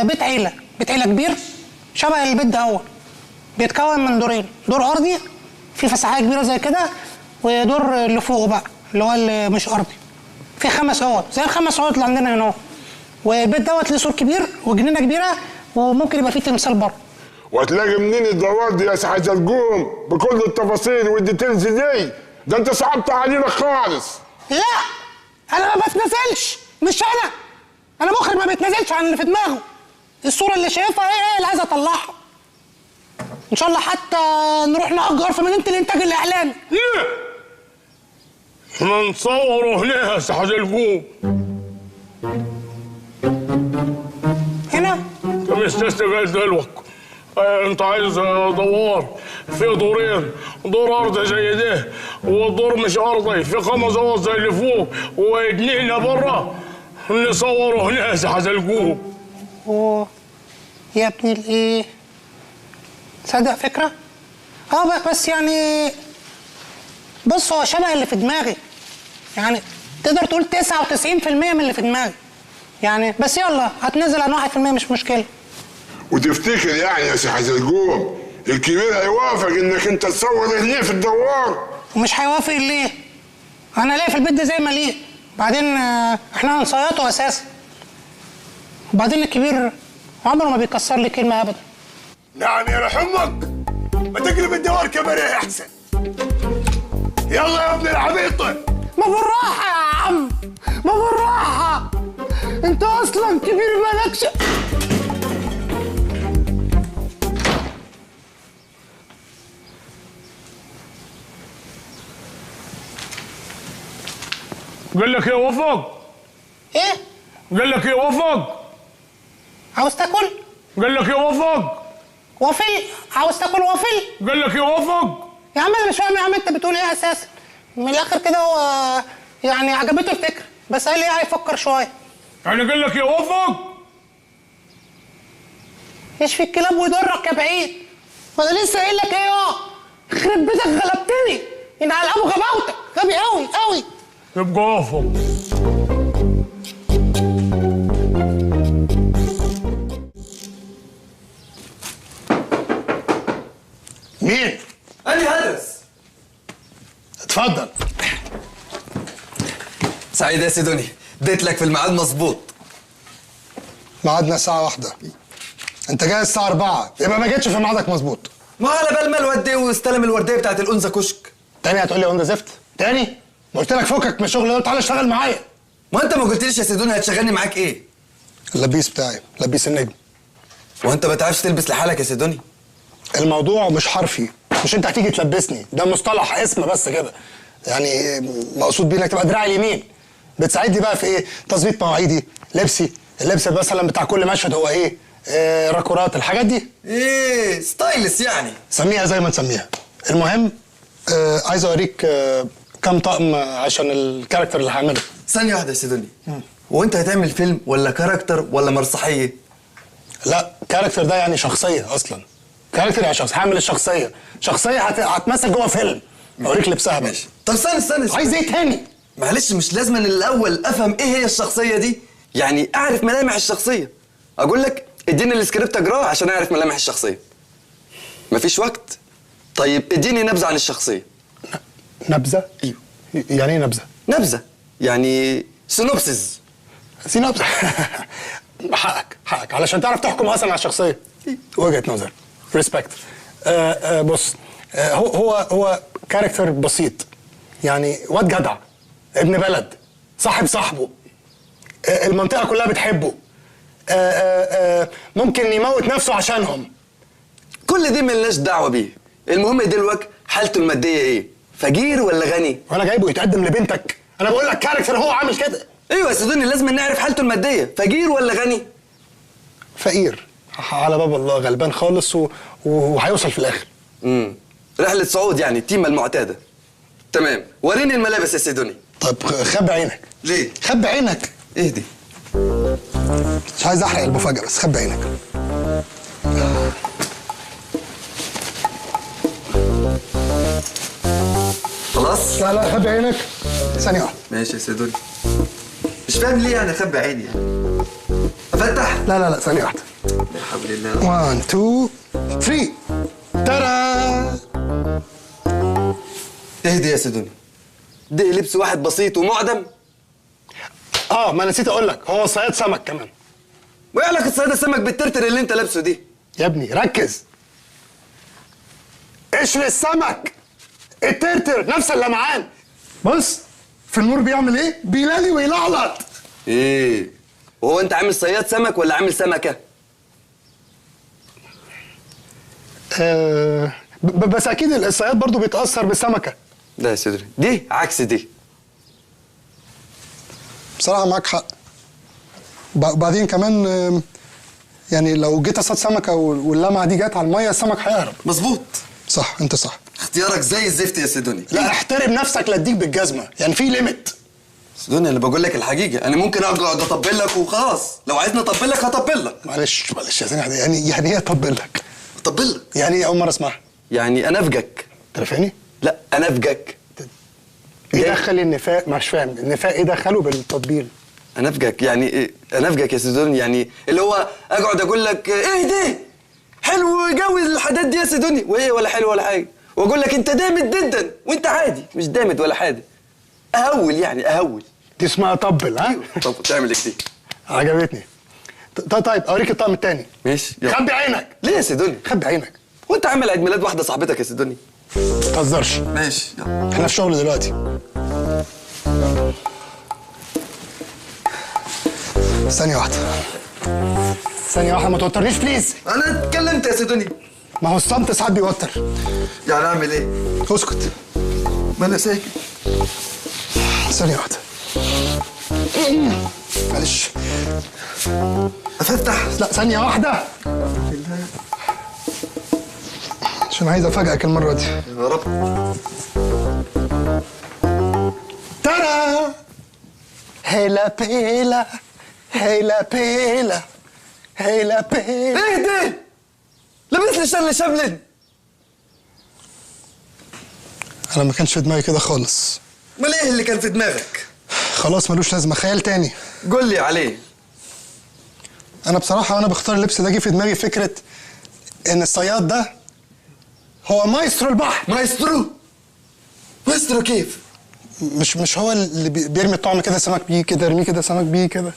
بيت عيله كبير شبه البيت ده. هو بيتكون من دورين، دور ارضي في فسحه كبيره زي كده، ودور اللي فوقه بقى اللي هو اللي مش ارضي في 5 اوض زي ال5 اوض اللي عندنا هنا. والبيت دوت ليه سور كبير وجنينه كبيره وممكن يبقى فيه تمثال بره. وهتلاقي منين الدوار دي يا حزلقوم بكل التفاصيل والديتيلز دي؟ ده انت صعبت علينا خالص. لا انا ما بتنازلش. مش انا مخرج ما بيتنازلش عن اللي في دماغه. الصوره اللي شايفها ايه اللي عايز اطلعها. ان شاء الله حتى نروح نأجر في مدينه الانتاج الاعلامي. ليه؟ احنا نصور هنا يا حزلقوم. هنا؟ انت مش تستقل دلوقتي. انت عايز دوار في دورين، دور ارضي زي ده ودور مش ارضي في 5 اوض زي اللي فوق وجنينه بره. نصوره هنا يا حزلقوم. اوه يا ابني الايه؟ تصدق فكره؟ بس يعني بص هو شبه اللي في دماغي. يعني تقدر تقول 99% من اللي في دماغي. يعني بس يلا هتنزل عن 1% مش مشكله. وتفتكر يعني يا حزلقوم الكبير هيوافق انك انت تصور هنا في الدوار؟ ومش هيوافق ليه؟ انا ليه في البيت ده زي ما ليه. بعدين احنا هنصيطه اساسا. وبعدين الكبير عمره ما بيكسر لي كلمه ابدا. نعم يا رح امك، ما تقلب الدوار كباريه احسن. يلا يا ابن العبيطه. ما بالراحه يا عم، ما بالراحه. انت اصلا كبير مالكش. قال لك يا وفق. ايه؟ قال لك يا وفق. عاوز تاكل؟ قال لك يا وفق. وافل؟ عاوز تاكل وافل؟ قال لك يا وفق. يا عم انا مش فاهم يا عم انت بتقول ايه اساسا. من الاخر كده هو يعني عجبته الفكره بس قال لي هيفكر شويه. يعني قال لك يا وفق. يشفي الكلاب ويضرك يا بعيد. وانا لسه قايل لك ايه يخرب بيتك غلبتني. ان على ابو غباوتك غبي قوي قوي. يبقى وفق. مين؟ أنا هدرس. اتفضل. سعيد يا سيدوني، اديت لك في الميعاد مظبوط. ميعادنا الساعة 1. انت جاي الساعة 4، يبقى ما جيتش في ميعادك مظبوط. ما على بال ما الواد ده واستلم الورديه بتاعت الانثى كشك. تاني هتقول لي انت زفت؟ تاني؟ ما قلت لك فكك من الشغل ده، تعالى اشتغل معايا. ما انت ما قلتليش يا سيدوني هتشغلني معاك ايه؟ اللبيس بتاعي، لبيس النجم. وانت ما تعرفش تلبس لحالك يا سيدوني؟ الموضوع مش حرفي، مش انت هتيجي تلبسني، ده مصطلح اسم بس كده. يعني مقصود بيه انك تبقى دراعي اليمين. بتساعدني بقى في ايه؟ تظبيط مواعيدي، لبسي، اللبس مثلا بتاع كل مشهد هو ايه؟ راكورات، الحاجات دي. ايه ستايلس يعني؟ سميها زي ما تسميها. المهم عايز اوريك كام طقم عشان الكاركتر اللي هعمله. ثانية واحدة يا سيدوني. وانت هتعمل فيلم ولا كاركتر ولا مسرحية؟ لا، كاركتر ده يعني شخصية اصلا. كاركتر يعني شخص، هعمل الشخصية. شخصية هتمثل جوه فيلم. اوريك لبسها بقى. ماشي. طب استنى. عايز ايه تاني؟ معلش مش لازم ان الاول افهم ايه هي الشخصية دي؟ يعني اعرف ملامح الشخصية. اقول لك اديني السكريبت اقراه عشان اعرف ملامح الشخصية. مفيش وقت؟ طيب اديني نبذة عن الشخصية. نبذة؟ ايوه. يعني ايه نبذة؟ نبذة يعني سينوبسيس. سينوبسيس. حقك علشان تعرف تحكم اصلا على الشخصية. وجهة نظر. ريسبكت. بص، هو كاركتر بسيط، يعني واد جدع، ابن بلد، صاحب صاحبه، المنطقة كلها بتحبه، ممكن يموت نفسه عشانهم. كل دي ملناش دعوة بيه، المهم دلوقتي حالته المادية ايه؟ فقير ولا غني؟ وانا جايبه يتقدم لبنتك؟ انا بقول لك كاركتر هو عامل كده. ايوه يا سيدوني لازم نعرف حالته المادية، فقير ولا غني؟ فقير على باب الله، غلبان خالص وهيوصل في الاخر. رحلة صعود يعني التيمة المعتادة. تمام، وريني الملابس يا سيدوني. طب خبي عينك. ليه؟ خبي عينك. اهدي. مش عايز احرق المفاجأة بس خبي عينك. خلاص؟ لا خبي عينك. ثانية واحدة. ماشي يا سيدوني. مش فاهم ليه يعني اخبي عيني يعني. افتح؟ لا ثانية واحدة. لا حول الله. 1 2 3. ترى اهدي يا سيدوني. ده لبس واحد بسيط ومعدم؟ ما نسيت اقول لك، هو صياد سمك كمان. وايه علاقة صياد السمك بالترتر اللي انت لابسه دي؟ يا ابني ركز. قشر السمك، الترتر، نفس اللمعان. بص في النور بيعمل ايه؟ بيلالي ويلعلط. ايه؟ وهو انت عامل صياد سمك ولا عامل سمكة؟ بس اكيد الصياد برضو بيتأثر بالسمكة. لا يا سيدوني، دي عكس دي. بصراحة معاك حق. بعدين كمان يعني لو جيت اصطاد سمكة واللمعة دي جت على المية السمك هيهرب. مظبوط. صح، انت صح. اختيارك زي الزفت يا سيدوني. لا احترم نفسك، لا اديك بالجزمة، يعني في ليميت. سيدوني انا بقول لك الحقيقة، انا ممكن اقعد اطبل لك وخلاص، لو عايزني اطبل لك هطبل لك. معلش يا سيدي، يعني ايه اطبل لك؟ اطبل لك؟ يعني ايه؟ اول مرة اسمعها. يعني انافجك. تعرفني؟ لا انافجك. ايه دخل النفاق؟ مش فاهم النفاق ايه دخله بالتطبيل؟ انافجك يعني ايه؟ انافجك يا سيدوني يعني اللي هو اقعد اقول لك ايه ده؟ حلو قوي الحاجات دي يا سيدوني، وايه ولا حلو ولا حاجه، واقول لك انت دامد جدا وانت عادي مش دامد ولا حاجه. اهول يعني اهول. دي اسمها طبل، ها؟ ايوه طب تعمل ايه دي؟ عجبتني. طيب اوريك الطقم التاني. ماشي يلا. خبي عينك. ليه يا سيدوني؟ خبي عينك. وانت عامل عيد ميلاد واحده صاحبتك يا سيدوني؟ ما تهزرش. ماشي يلا. احنا في شغل دلوقتي. ثانية واحدة ما توترنيش بليز. انا اتكلمت يا سيدوني. ما هو الصمت ساعات بيوتر. يعني اعمل ايه؟ اسكت. ما انا ساكت. ثانية واحدة. معلش. افتح. لا ثانية واحدة. عشان عايز افاجئك المرة دي. يا رب. ترى هيلا بيلا هيلا بيلا هيلا بيلا. ايه ده؟ لابس لي شل شملن. انا ما كانش في دماغي كده خالص. امال ايه اللي كان في دماغك؟ خلاص ملوش لازمه، خيال تاني. قول لي عليه. انا بصراحه وانا بختار اللبس ده جه في دماغي فكره ان الصياد ده هو مايسترو البحر. مايسترو كيف؟ مش هو اللي بيرمي الطعم كده سمك بيه كده، يرميه كده سمك بيه كده.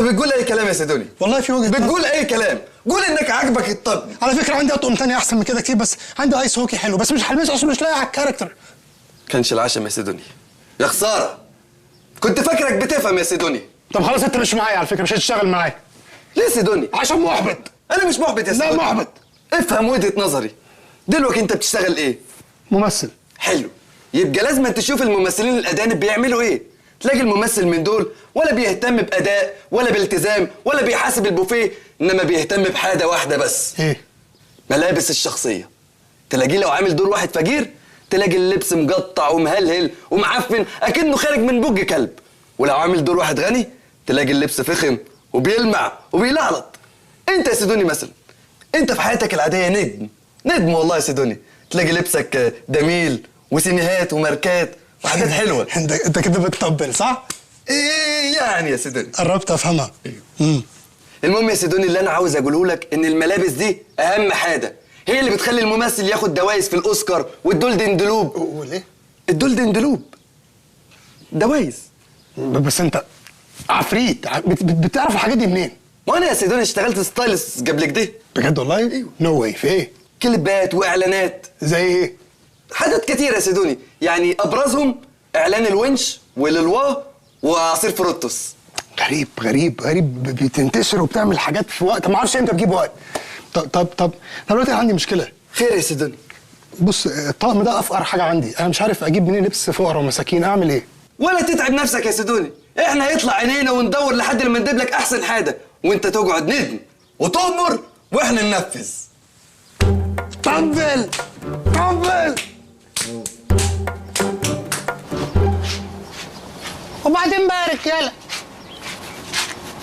انت بتقول اي كلام يا سيدوني. والله في وجهه بتقول اي كلام. قول انك عاجبك الطقم. على فكره عندي اطقم تانية احسن من كده كتير، بس عندي ايس هوكي حلو بس مش هلبسه عشان مش لاقي على الكاركتر. كانش العشم يا سيدوني. يا خساره، كنت فاكرك بتفهم يا سيدوني. طب خلاص انت مش معايا على فكره، مش هتشتغل معايا. ليه يا سيدوني؟ عشان محبط. انا مش محبط يا سيدوني. لا محبط. افهم وجهه نظري. دلوقتي انت بتشتغل ايه؟ ممثل. حلو، يبقى لازم تشوف الممثلين الاجانب بيعملوا ايه. تلاقي الممثل من دول ولا بيهتم باداء ولا بالتزام ولا بيحاسب البوفيه، انما بيهتم بحاجه واحده بس. ايه؟ ملابس الشخصيه. تلاقيه لو عامل دور واحد فقير تلاقي اللبس مقطع ومهلهل ومعفن اكنه خارج من بوج كلب، ولو عامل دور واحد غني تلاقي اللبس فخم وبيلمع وبيلعلط. انت يا سيدوني مثلا، انت في حياتك العاديه نجم والله يا سيدوني. تلاقي لبسك جميل وسينيهات وماركات وحاجات حلوه. انت كده بتطبل صح؟ ايه يعني يا سيدوني؟ قربت افهمها. المهم يا سيدوني، اللي انا عاوز اقوله لك ان الملابس دي اهم حاجه، هي اللي بتخلي الممثل ياخد جوائز في الاوسكار والدولدن جلوب. وليه؟ الدولدن جلوب جوائز. بس انت عفريت، بتعرف الحاجات دي منين؟ وانا يا سيدوني اشتغلت ستايلست قبل كده. بجد والله؟ ايوه. نو واي. في ايه؟ كليبات واعلانات. زي ايه؟ حاجات كتير يا سيدوني، يعني ابرزهم اعلان الونش واللوا وعصير فروتوس. غريب بتنتشر وبتعمل حاجات في وقت ما اعرفش امتى بتجيب وقت. طب دلوقتي عندي مشكله. خير يا سيدوني؟ بص الطقم ده افقر حاجه عندي، انا مش عارف اجيب منين لبس فقراء ومساكين، اعمل ايه؟ ولا تتعب نفسك يا سيدوني، احنا هيطلع عينينا وندور لحد ما نجيب لك احسن حاجه، وانت تقعد ندم وتؤمر واحنا ننفذ. طبل. وبعدين بقى يا رجاله،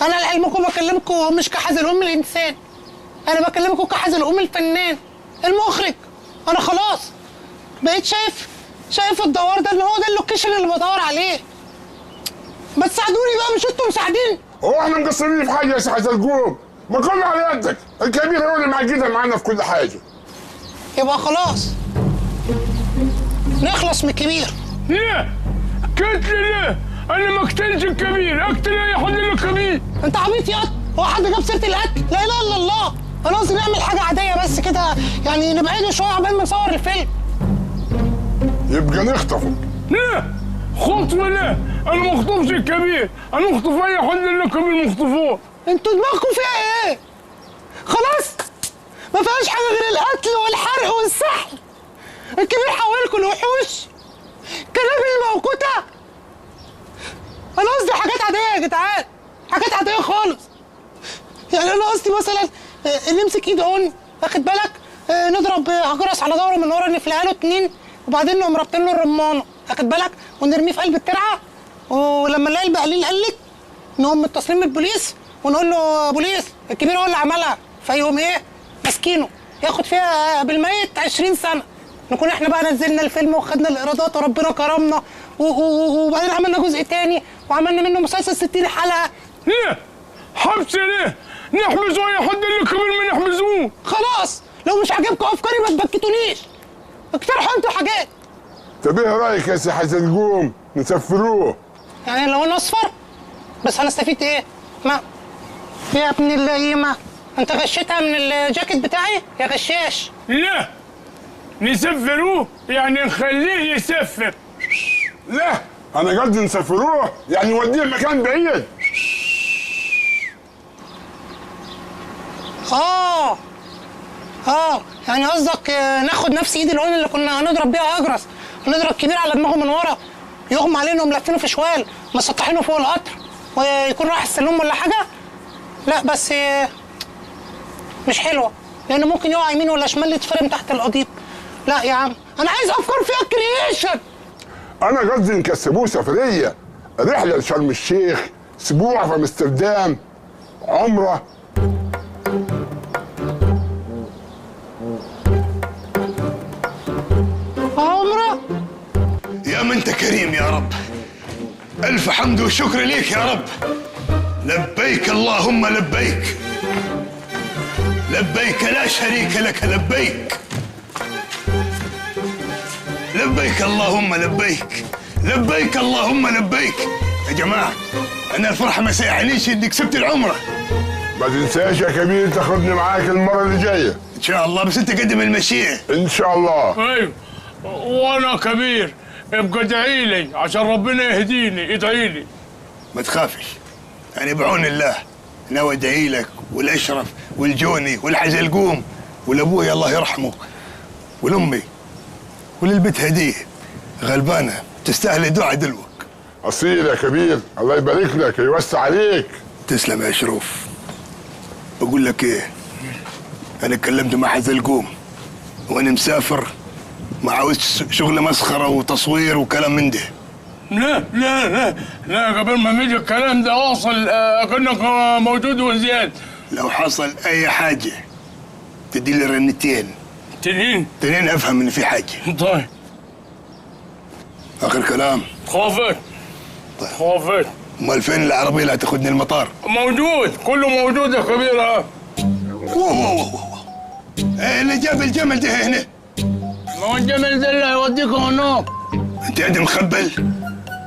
انا لعلمكم بكلمكم مش كحزلقوم الانسان، انا بكلمكم كحزلقوم الفنان المخرج. انا خلاص بقيت شايف الدوار ده ان هو ده اللوكيشن اللي بدور عليه. ما تساعدوني بقى، مش انتوا مساعدين؟ هو احنا مقصرين في حاجه يا سي حزلقوم؟ ما كله على يدك، الكبير هو اللي معجزها معانا في كل حاجه. يبقى خلاص نخلص من الكبير. ليه؟ قتل ليه؟ انا ما اقتلش الكبير، اقتل اي حد الا الكبير. انت عبيط يا قط، هو حد جاب سيره القتل؟ لا اله الا الله. انا قصدي نعمل حاجه عاديه بس كده، يعني نبعده شويه عقبال ما نصور الفيلم. يبقى نخطفه. ليه؟ خطف ليه؟ انا ما اخطفش الكبير، انا اخطف اي حد الا الكبير مخطفوه. انتوا دماغكم فيها ايه؟ خلاص ما فيهاش حاجه غير القتل والحرق والسحل. الكبير حولكم لوحوش، كلام الموقوته. انا قصدي حاجات عاديه يا جدعان، حاجات عاديه خالص. يعني انا قصدي مثلا نمسك ايد اون، واخد بالك، نضرب هجرس على ظهره من ورا، نفلقها له اتنين، وبعدين نقوم رابطين له الرمانه، واخد بالك، ونرميه في قلب الترعه، ولما نلاقي البقليل قلت نقوم متصلين بالبوليس ونقول له بوليس الكبير هو اللي عملها، فيقوم ايه؟ ماسكينه، ياخد فيها بالميت 20 سنه. نكون احنا بقى نزلنا الفيلم وخدنا الايرادات وربنا كرمنا، وبعدين عملنا جزء تاني وعملنا منه مسلسل 60 حلقه. ليه؟ حبس ليه؟ نحبسوا اي حد اللي كبير ما نحبسوه. خلاص لو مش عاجبكم افكاري ما تبكتونيش، اقترحوا انتوا حاجات. طب ايه رايك يا سي حزلقوم نسفروه؟ يعني لو انا اصفر بس هنستفيد ايه؟ ما يا ابن اللئيمه، انت غشيتها من الجاكيت بتاعي يا غشاش. لا نسفروه يعني نخليه يسفر. لا انا قصدي نسفروه يعني نوديه مكان بعيد. يعني قصدك ناخد نفس ايد العون اللي كنا هنضرب بيها اجرس، ونضرب كبير على دماغه من ورا، يغمى علينا وملفينه في شوال، مسطحينه فوق القطر، ويكون رايح السلوم ولا حاجه؟ لا بس مش حلوه، لانه ممكن يقع يمين ولا شمال يتفرم تحت القضيب. لا يا عم، انا عايز افكار فيها كرييشن. انا قصدي نكسبوه سفريه، رحله لشرم الشيخ، اسبوع في امستردام، عمره. عمره؟ يا من انت كريم يا رب، الف حمد وشكر ليك يا رب. لبيك اللهم لبيك، لبيك لا شريك لك، لبيك لبيك اللهم لبيك، لبيك اللهم لبيك. يا جماعه انا الفرحه ما سيعنيش اني كسبت العمره. ما تنساش يا كبير تاخدني معاك المره اللي جايه. ان شاء الله، بس انت قدم المشيئه. ان شاء الله. ايوه، وانا كبير ابقى ادعي لي عشان ربنا يهديني، ادعي لي. ما تخافش، انا بعون الله ناوي ادعي لك والاشرف والجوني والحزلقوم ولابوي الله يرحمه ولامي وللبت هديه غلبانه تستاهل دعاء دلوك. اصيل يا كبير، الله يبارك لك ويوسع عليك. تسلم يا شروف. بقول لك ايه، انا كلمت مع حزلقوم وانا مسافر، ما عاوز شغل مسخره وتصوير وكلام من ده. لا لا لا لا، قبل ما يجي الكلام ده واصل كأنك موجود وزياد. لو حصل اي حاجه تدي لي رنتين. تنين افهم ان في حاجه. طيب. اخر كلام. خافت. طيب. خافت. امال فين العربيه اللي هتاخدني المطار؟ موجود، كله موجود يا كبير. ها. ايه اللي جاب الجمل ده هنا؟ ما هو الجمل ده اللي هيوديكم هناك. انت قاعد مخبل؟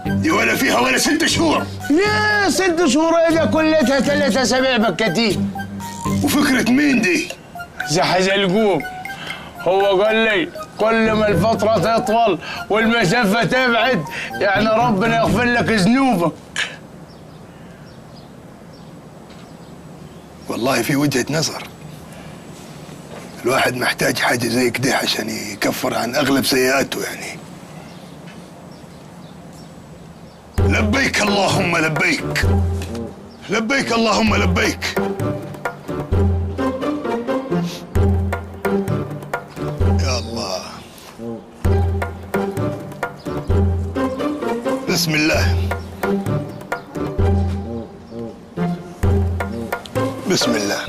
دي ولا فيها ولا 6 شهور. يا 6 شهور ايه كلتها 3 اسابيع بالكتير. وفكرة مين دي؟ زي حزلقوم. هو قال لي كل ما الفترة تطول والمسافة تبعد يعني ربنا يغفر لك ذنوبك. والله في وجهة نظر. الواحد محتاج حاجة زي كده عشان يكفر عن أغلب سيئاته يعني. لبيك اللهم لبيك، لبيك اللهم لبيك. يا الله. بسم الله. بسم الله.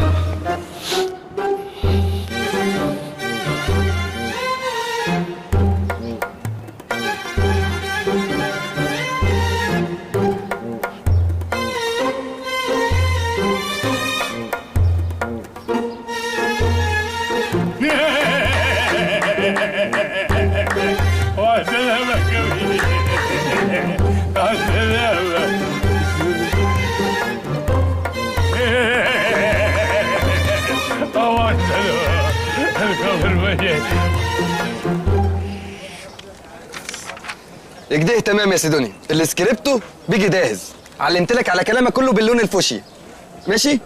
كده تمام يا سيدوني، اللي سكريبته بيجي جاهز. علمت لك على كلامك كله باللون الفوشي، ماشي؟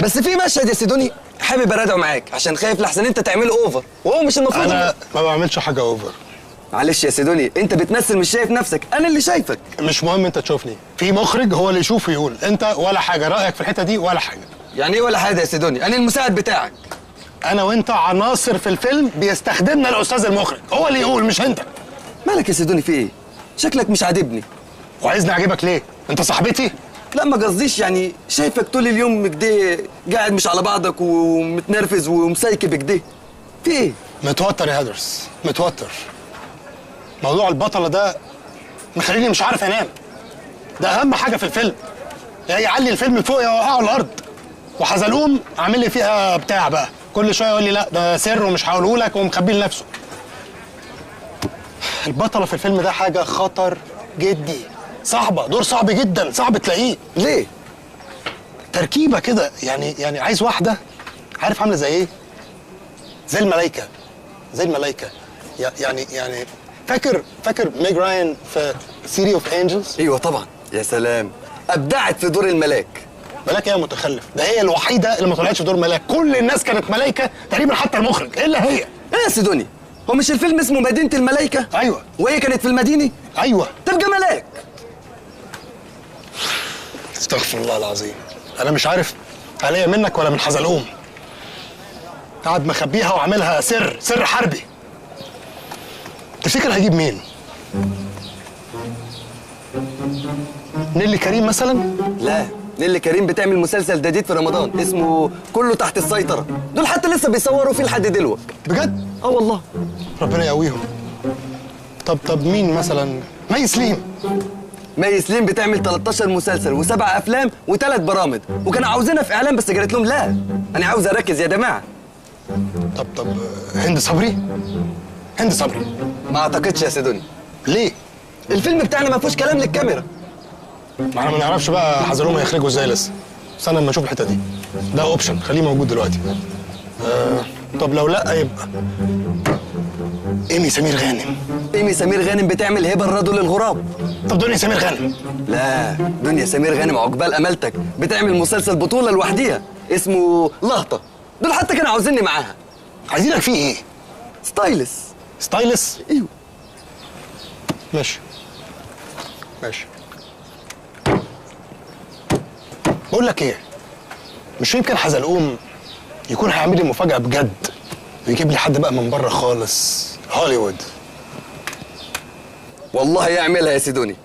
بس في مشهد يا سيدوني حابب اراجعه معاك عشان خايف لحسن انت تعمله اوفر، وهو مش المفروض. انا ما بعملش حاجه اوفر. معلش يا سيدوني، انت بتمثل مش شايف نفسك، انا اللي شايفك. مش مهم انت تشوفني، في مخرج هو اللي يشوف ويقول. انت ولا حاجه، رايك في الحته دي ولا حاجه. يعني ايه ولا حاجه يا سيدوني؟ انا المساعد بتاعك. انا وانت عناصر في الفيلم بيستخدمنا الاستاذ المخرج، هو اللي يقول مش انت. مالك يا سيدوني في ايه؟ شكلك مش عاجبني. وعايزني اعجبك ليه؟ انت صاحبتي؟ لا ما قصديش، يعني شايفك طول اليوم كده قاعد مش على بعضك ومتنرفز ومسيكب كده. في ايه؟ متوتر يا هدرس، متوتر. موضوع البطلة ده مخليني مش عارف انام. ده اهم حاجة في الفيلم. يا يعلي الفيلم فوق يا يوقعه الارض. وحزلقوم عامل لي فيها بتاع بقى، كل شوية يقول لي لا ده سر ومش هقوله لك ومخبيه لنفسه. البطلة في الفيلم ده حاجة خطر جدي، صعبة، دور صعب جدا، صعب تلاقيه. ليه؟ تركيبة كده، يعني عايز واحدة عارف عاملة زي ايه؟ زي الملايكة، زي الملايكة. يعني فاكر ميج راين في سيتي اوف انجلز؟ ايوه طبعا، يا سلام، ابدعت في دور الملاك. ملاك ايه يا متخلف؟ ده هي الوحيدة اللي ما طلعتش في دور ملاك، كل الناس كانت ملايكة تقريبا حتى المخرج، الا هي. ايه يا سيدوني؟ هو مش الفيلم اسمه مدينة الملايكة؟ ايوه. وهي كانت في المدينة؟ ايوه. تبقى ملاك. استغفر الله العظيم، انا مش عارف عليا منك ولا من حزلقوم. قاعد مخبيها وعاملها سر حربي. تفتكر هجيب مين؟ نيلي كريم مثلا؟ لا، نيلي كريم بتعمل مسلسل جديد في رمضان اسمه كله تحت السيطرة، دول حتى لسه بيصوروا فيه لحد دلوقتي. بجد؟ اه والله. ربنا يقويهم. طب مين مثلا؟ مي سليم. مي سليم بتعمل 13 مسلسل و7 افلام و3 برامج، وكانوا عاوزينها في اعلان بس قالت لهم لا، انا عاوز اركز يا جماعه. طب هند صبري؟ هند صبري ما اعتقدش يا سيدوني. ليه؟ الفيلم بتاعنا ما فيهوش كلام للكاميرا. ما احنا ما نعرفش بقى حزلقوم هيخرجوا ازاي لسه. استنى لما نشوف الحته دي. ده اوبشن خليه موجود دلوقتي. طب لو لا يبقى ايمي سمير غانم. ايمي سمير غانم بتعمل هبه الرجل الغراب. طب دنيا سمير غانم. لا، دنيا سمير غانم عقبال امالتك بتعمل مسلسل بطوله لوحديها اسمه لهطه. دول حتى كانوا عاوزيني معاها. عايزينك فيه ايه؟ ستايلس. ستايلس؟ ايوه. ماشي ماشي. بقول لك ايه، مش يمكن حزلقوم يكون هيعمل لي مفاجأة بجد ويجيب لي حد بقى من بره خالص، هوليوود؟ والله يعملها يا سيدوني.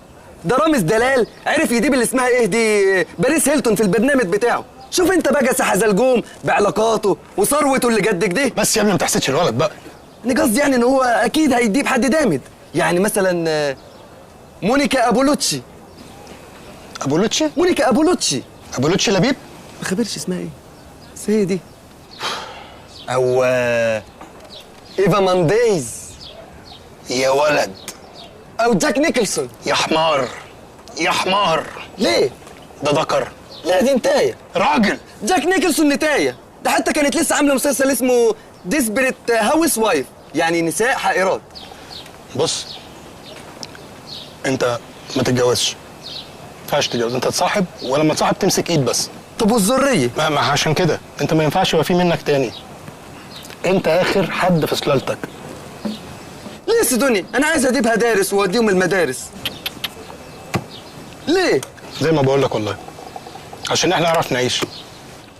ده رامز دلال عرف يجيب اللي اسمها ايه دي باريس هيلتون في البرنامج بتاعه. شوف انت بقى حزلقوم بعلاقاته وثروته اللي جد كده. بس يا ابني ما تحسدش الولد بقى. انا قصدي يعني ان هو اكيد هيجيب حد جامد، يعني مثلا مونيكا ابولوتشي. ابولوتشي؟ مونيكا ابولوتشي. ابولوتشي لبيب؟ ما خبرش اسمها ايه، بس هي دي. او ايفا مانديز. يا ولد. او جاك نيكلسون. يا حمار يا حمار. ليه؟ ده ذكر. لا دي نتايه. راجل. جاك نيكلسون نتايه. ده حتى كانت لسه عامله مسلسل اسمه ديسبريت هاوس وايف، يعني نساء حائرات. بص، انت ما تتجوزش، ما ينفعش تتجوز. انت تصاحب، ولما تصاحب تمسك ايد بس. طب والذريه؟ ما عشان كده انت ما ينفعش يبقى في منك تاني. انت اخر حد في سلالتك. ليه يا سيدوني؟ انا عايز اجيبها دارس واوديهم المدارس. ليه؟ زي ما بقول لك والله، عشان احنا نعرف نعيش.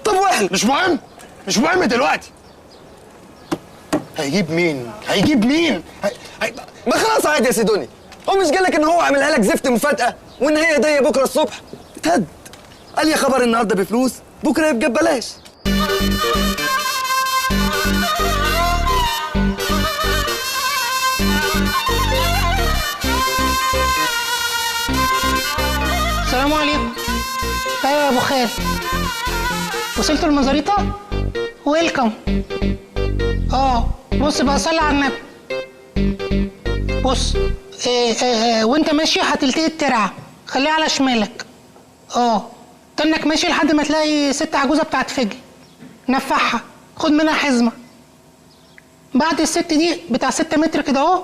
طب واحنا مش مهم، مش مهم دلوقتي. هيجيب مين؟ هيجيب مين؟ ما خلاص عادي يا سيدوني. هو مش قالك ان هو عاملها لك زفت مفاجأة وان هي هدية بكره الصبح؟ اتهد. قال يا خبر النهارده بفلوس بكره يبقى ببلاش. السلام عليكم. ايوه يا ابو خال، وصلت المزاريطه؟ ويلكم. بص بقى، صلي على النبي. بص، وانت ماشي هتلتقي الترعه، خليها على شمالك. تنك ماشي لحد ما تلاقي ست عجوزه بتاعت فجل، نفعها، خد منها حزمه. بعد الست دي بتاع 6 متر كده اهو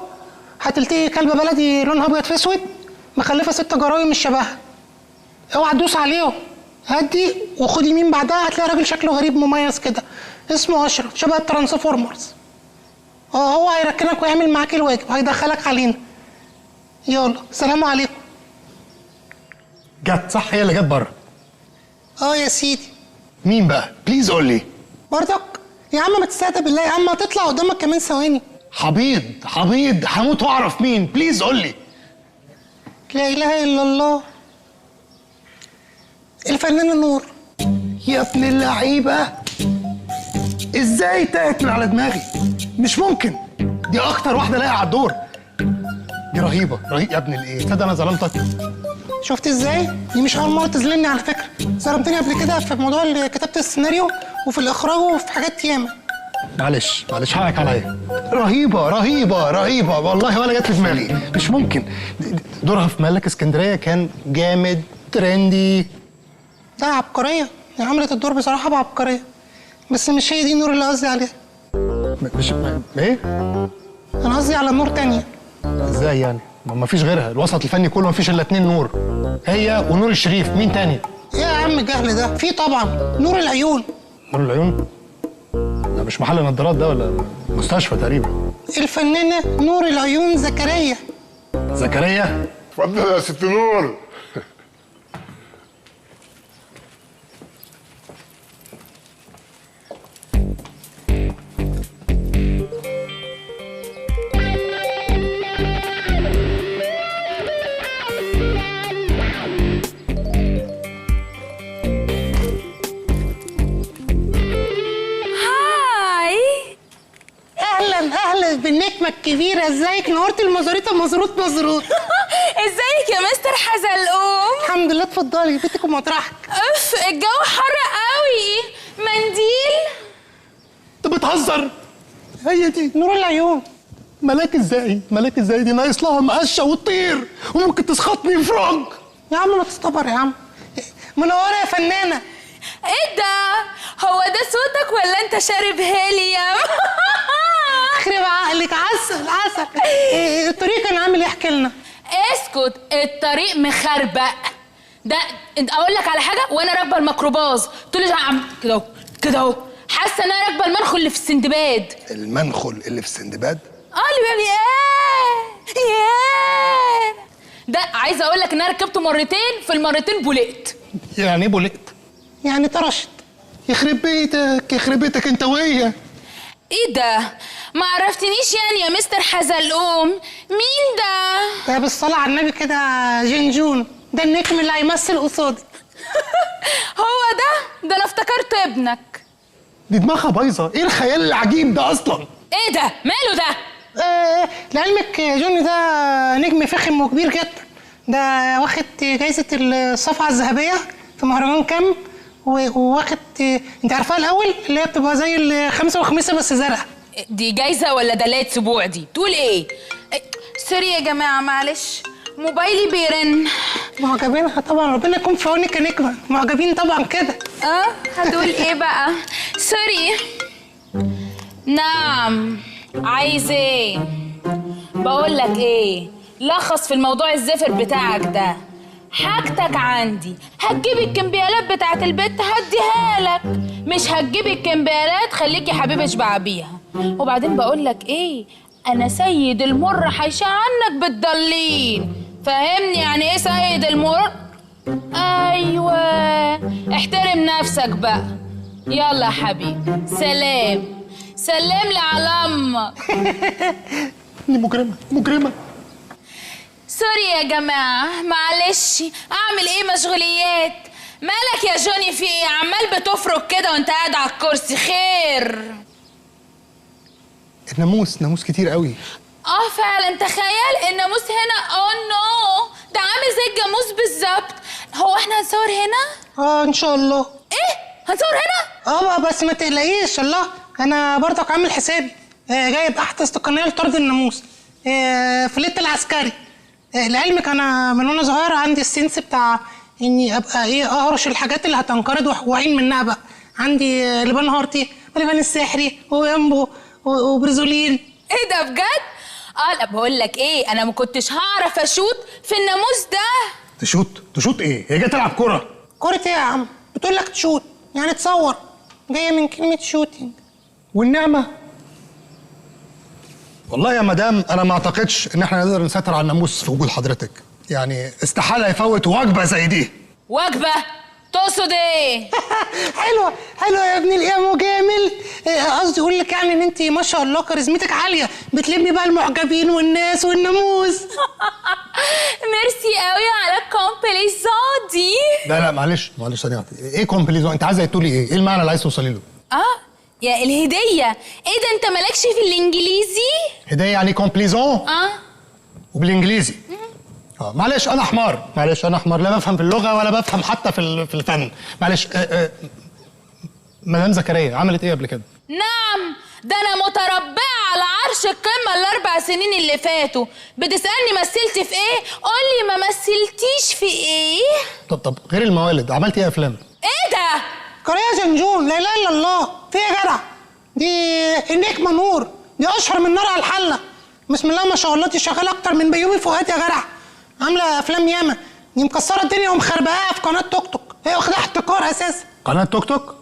هتلتقي كلبه بلدي لونها ابيض في اسود مخلفه 6 جراوي مش شبهها. اوعى تدوس عليهم، هدي وخد يمين بعدها هتلاقي راجل شكله غريب مميز كده اسمه اشرف شبه الترانسفورمرز. هو هيركنك ويعمل معاك الواجب، هيدخلك علينا. يلا سلام عليكم. جت صح؟ هي اللي جت بره. يا سيدي. مين بقى؟ بليز قول لي. برضك يا عم ما تستهدى بالله يا عم، هتطلع قدامك كمان ثواني. حبيض هموت واعرف مين. بليز قول لي. لا اله الا الله، الفنانة نور. يا ابن اللعيبه، ازاي تاهت من على دماغي؟ مش ممكن، دي اكتر واحده لاقيه على الدور. دي رهيبه يا ابن الايه. تصدق انا ظلمتك؟ شفت ازاي؟ دي مش اول مره تظلمني على فكره، ظلمتني قبل كده في موضوع كتابه السيناريو وفي الاخراج وفي حاجات ياما. معلش حقك عليا. رهيبه والله، ولا جت في دماغي. مش ممكن. دورها في ملاك اسكندريه كان جامد ترندي. ده عبقريه، هي عملت الدور بصراحه بعبقريه، بس مش هي دي النور اللي قصدي عليها. مش ايه؟ انا قصدي على نور تانية. ازاي يعني؟ ما فيش غيرها، الوسط الفني كله ما فيش الا 2 نور، هي ونور الشريف. مين تاني؟ ايه يا عم الجهل ده؟ في طبعا نور العيون. نور العيون؟ ده مش محل نظارات ده ولا مستشفى تقريبا. الفنانه نور العيون زكريا. زكريا؟ اتفضل يا ست نور. اهلا بالنجمه الكبيره، ازيك؟ نورت المزاريطه. مزروط ازيك يا مستر حزلقوم؟ الحمد لله. اتفضلي بيتك ومطرحك. الجو حر قوي. منديل؟ انت بتهزر؟ هي دي نور العيون. ملاك ازاي دي؟ ناقص لها مقشه وتطير وممكن تسخطني فراغ. يا عم ما تستبر يا عم. منوره يا فنانه. ايه ده؟ هو ده صوتك ولا انت شارب هيليوم؟ خرب عقلك. عسل عسل. الطريق كان عامل ايه؟ احكي لنا. اسكت، الطريق مخربق. ده انت اقول لك على حاجه، وانا راكبه الميكروباص طول الوقت كده اهو كده اهو، حاسه ان انا راكبه المنخل اللي في السندباد. المنخل اللي في السندباد؟ اللي بيقول ياه ده عايزه اقول لك ان انا ركبته مرتين، في المرتين بولقت. يعني ايه بولقت؟ يعني طرشت. يخرب بيتك يخرب بيتك انت وهي. ايه ده؟ ما عرفتنيش يعني يا مستر حزلقوم؟ مين ده؟ ده بالصلاه على النبي كده جنجون، ده النجم اللي هيمثل قصادي. هو ده انا افتكرت ابنك. دي دماغها بايظه، ايه الخيال العجيب ده اصلا؟ ايه ده؟ ماله ده؟ لعلمك جوني ده نجم فخم وكبير جدا، ده واخد جايزه الصفعه الذهبيه في مهرجان كام، وواخد انت عارفاها الاول اللي هي بتبقى زي الخمسه وخميسه بس زرقاء. دي جايزه ولا دلات سبوع دي؟ تقول ايه؟ سوري يا جماعه معلش موبايلي بيرن. معجبينها طبعا، ربنا يكون في عونك يا نجمه، معجبين طبعا كده. هتقول ايه بقى؟ سوري. نعم عايز ايه؟ بقول لك ايه، لخص في الموضوع الزفر بتاعك ده. حاجتك عندي، هتجيب الكمبيالات بتاعت البيت هديها لك، مش هتجيب الكمبيالات خليك يا حبيبي اشبع بيها. وبعدين بقول لك ايه، انا سيد المر حيشة عنك بتضلين، فاهمني يعني ايه سيد المر؟ ايوه احترم نفسك بقى. يلا يا حبيبي سلام، سلم لي على امك. مجرمه. سوري يا جماعه معلش، اعمل ايه مشغوليات. مالك يا جوني في ايه؟ عمال بتفرك كده وانت قاعد على الكرسي، خير؟ ناموس كتير قوي. فعلا تخيل الناموس هنا. نو، ده عامل زي الجاموس بالظبط. هو احنا هنصور هنا؟ ان شاء الله. ايه؟ هنصور هنا؟ بس ما تقلقيش، الله انا برضك عامل حسابي، جايب احدث تقنيه لطرد الناموس في ليله العسكري. لعلمك انا من وانا صغير عندي السنس بتاع اني ابقى اهرش الحاجات اللي هتنقرض واعين منها بقى. عندي لبان هارتي ولبان السحري ويامبو وبريزولين. ايه ده بجد؟ لا بقول لك ايه، انا ما كنتش هعرف اشوت في الناموس ده. تشوت ايه؟ هي جايه تلعب كوره ايه يا عم؟ بتقول لك تشوت يعني تصور، جايه من كلمه شوتينج. والنعمه والله يا مدام انا ما اعتقدش ان احنا نقدر نسيطر على الناموس في وجود حضرتك، يعني استحاله يفوت وجبه زي دي. وجبه؟ تقصد ايه؟ حلوه يا ابن القيام جامل. قصدي اقول لك يعني ان انت ما شاء الله كاريزمتك عاليه، بتلمي بقى المعجبين والناس والناموس. ميرسي قوي على الكومبليزون دي. لا معلش ثانيه، ايه كومبليزون؟ انت عايزه تقولي ايه؟ ايه المعنى اللي عايز توصلي له؟ يا الهديه. ايه ده انت مالكش في الانجليزي؟ هديه يعني كومبليزون؟ وبالانجليزي. معلش انا حمار، لا بفهم في اللغه ولا بفهم حتى في الفن. معلش. مدام زكريا عملت ايه قبل كده؟ نعم، ده انا متربعه على عرش القمه ال4 سنين اللي فاتوا. بتسالني مثلت في ايه؟ قولي ما مثلتيش في ايه؟ طب غير الموالد عملت ايه افلام؟ ايه ده؟ قريه جنجون، لا اله الا الله. في ايه يا جدع؟ دي النجمه نور، دي اشهر من نار على الحله. بسم الله ما شاء الله، دي شغاله اكتر من بيومي فؤاد يا جدع. عامله افلام ياما، دي مكسره الدنيا ومخربقاها في قناه توك توك، هي واخدها احتكار اساسا. قناه توك توك؟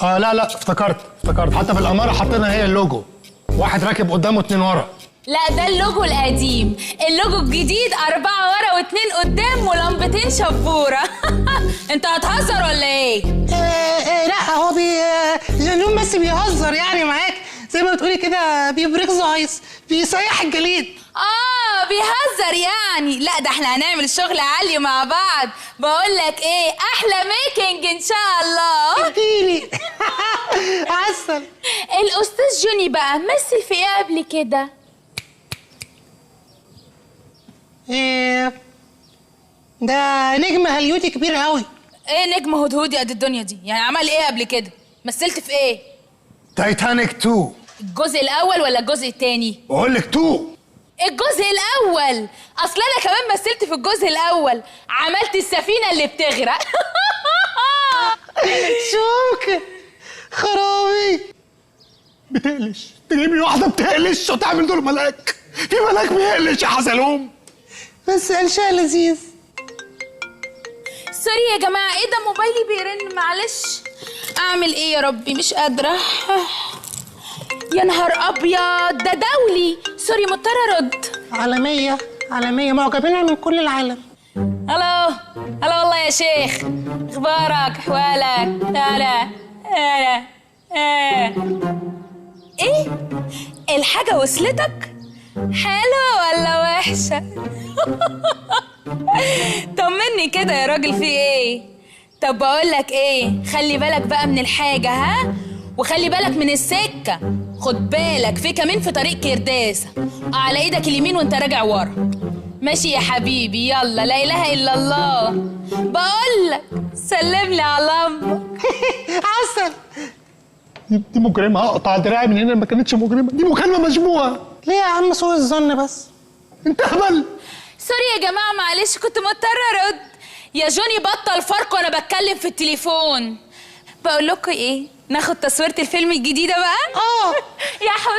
لا افتكرت حتى في الاماره حطينا هي اللوجو، واحد راكب قدامه 2 ورا. لا ده اللوجو القديم، اللوجو الجديد 4 ورا و2 قدام ولمبتين شبوره. انت هتهزر ولا ايه؟ لا هو جنون بس بيهزر يعني معاك، زي ما بتقولي كده بيبريك ايس، بيسيح الجليد. بيهزر يعني. لا ده احنا هنعمل شغل عالي مع بعض. بقول لك ايه، احلى ميكنج ان شاء الله. اديني. عسل. الاستاذ جوني بقى مثل في ايه قبل كده؟ ده نجم هليوتي كبير قوي. ايه نجم هدهودي قد الدنيا دي؟ يعني عمل ايه قبل كده؟ مثلت في ايه؟ تايتانيك 2. الجزء الاول ولا الجزء الثاني؟ بقول لك 2. الجزء الاول، اصل انا كمان مثلت في الجزء الاول، عملت السفينه اللي بتغرق. شوكة خرابي بتقلش، تجيب لي واحده بتقلش وتعمل دور ملاك. في ملاك بيقلش يا حزلوم. بس قلشها لذيذ. سوري يا جماعه، ايه ده موبايلي بيرن، معلش. اعمل ايه يا ربي، مش قادره. يا نهار ابيض، ده دولي. سوري مضطره ارد. عالمية معجبينها من كل العالم. الو والله يا شيخ، اخبارك، احوالك؟ انا ايه الحاجه وصلتك؟ حلوه ولا وحشه؟ طمني كده يا راجل، في ايه؟ طب بقول لك ايه، خلي بالك بقى من الحاجه، ها؟ وخلي بالك من السكه، خد بالك في كمان في طريق كرداسه، على ايدك اليمين وانت راجع ورا. ماشي يا حبيبي، يلا، لا اله الا الله. بقول لك سلم لي على امك. عسل. دي مجرمه، هقطع دراعي من هنا. ما كانتش مجرمه، دي مكالمه مجموعه. ليه يا عم سوء الظن بس؟ انت هبل. سوري يا جماعه، معلش كنت مضطره ارد. يا جوني بطل فرق وانا بتكلم في التليفون. بقول لكم ايه، ناخد تصويره الفيلم الجديده بقى؟ يا حسام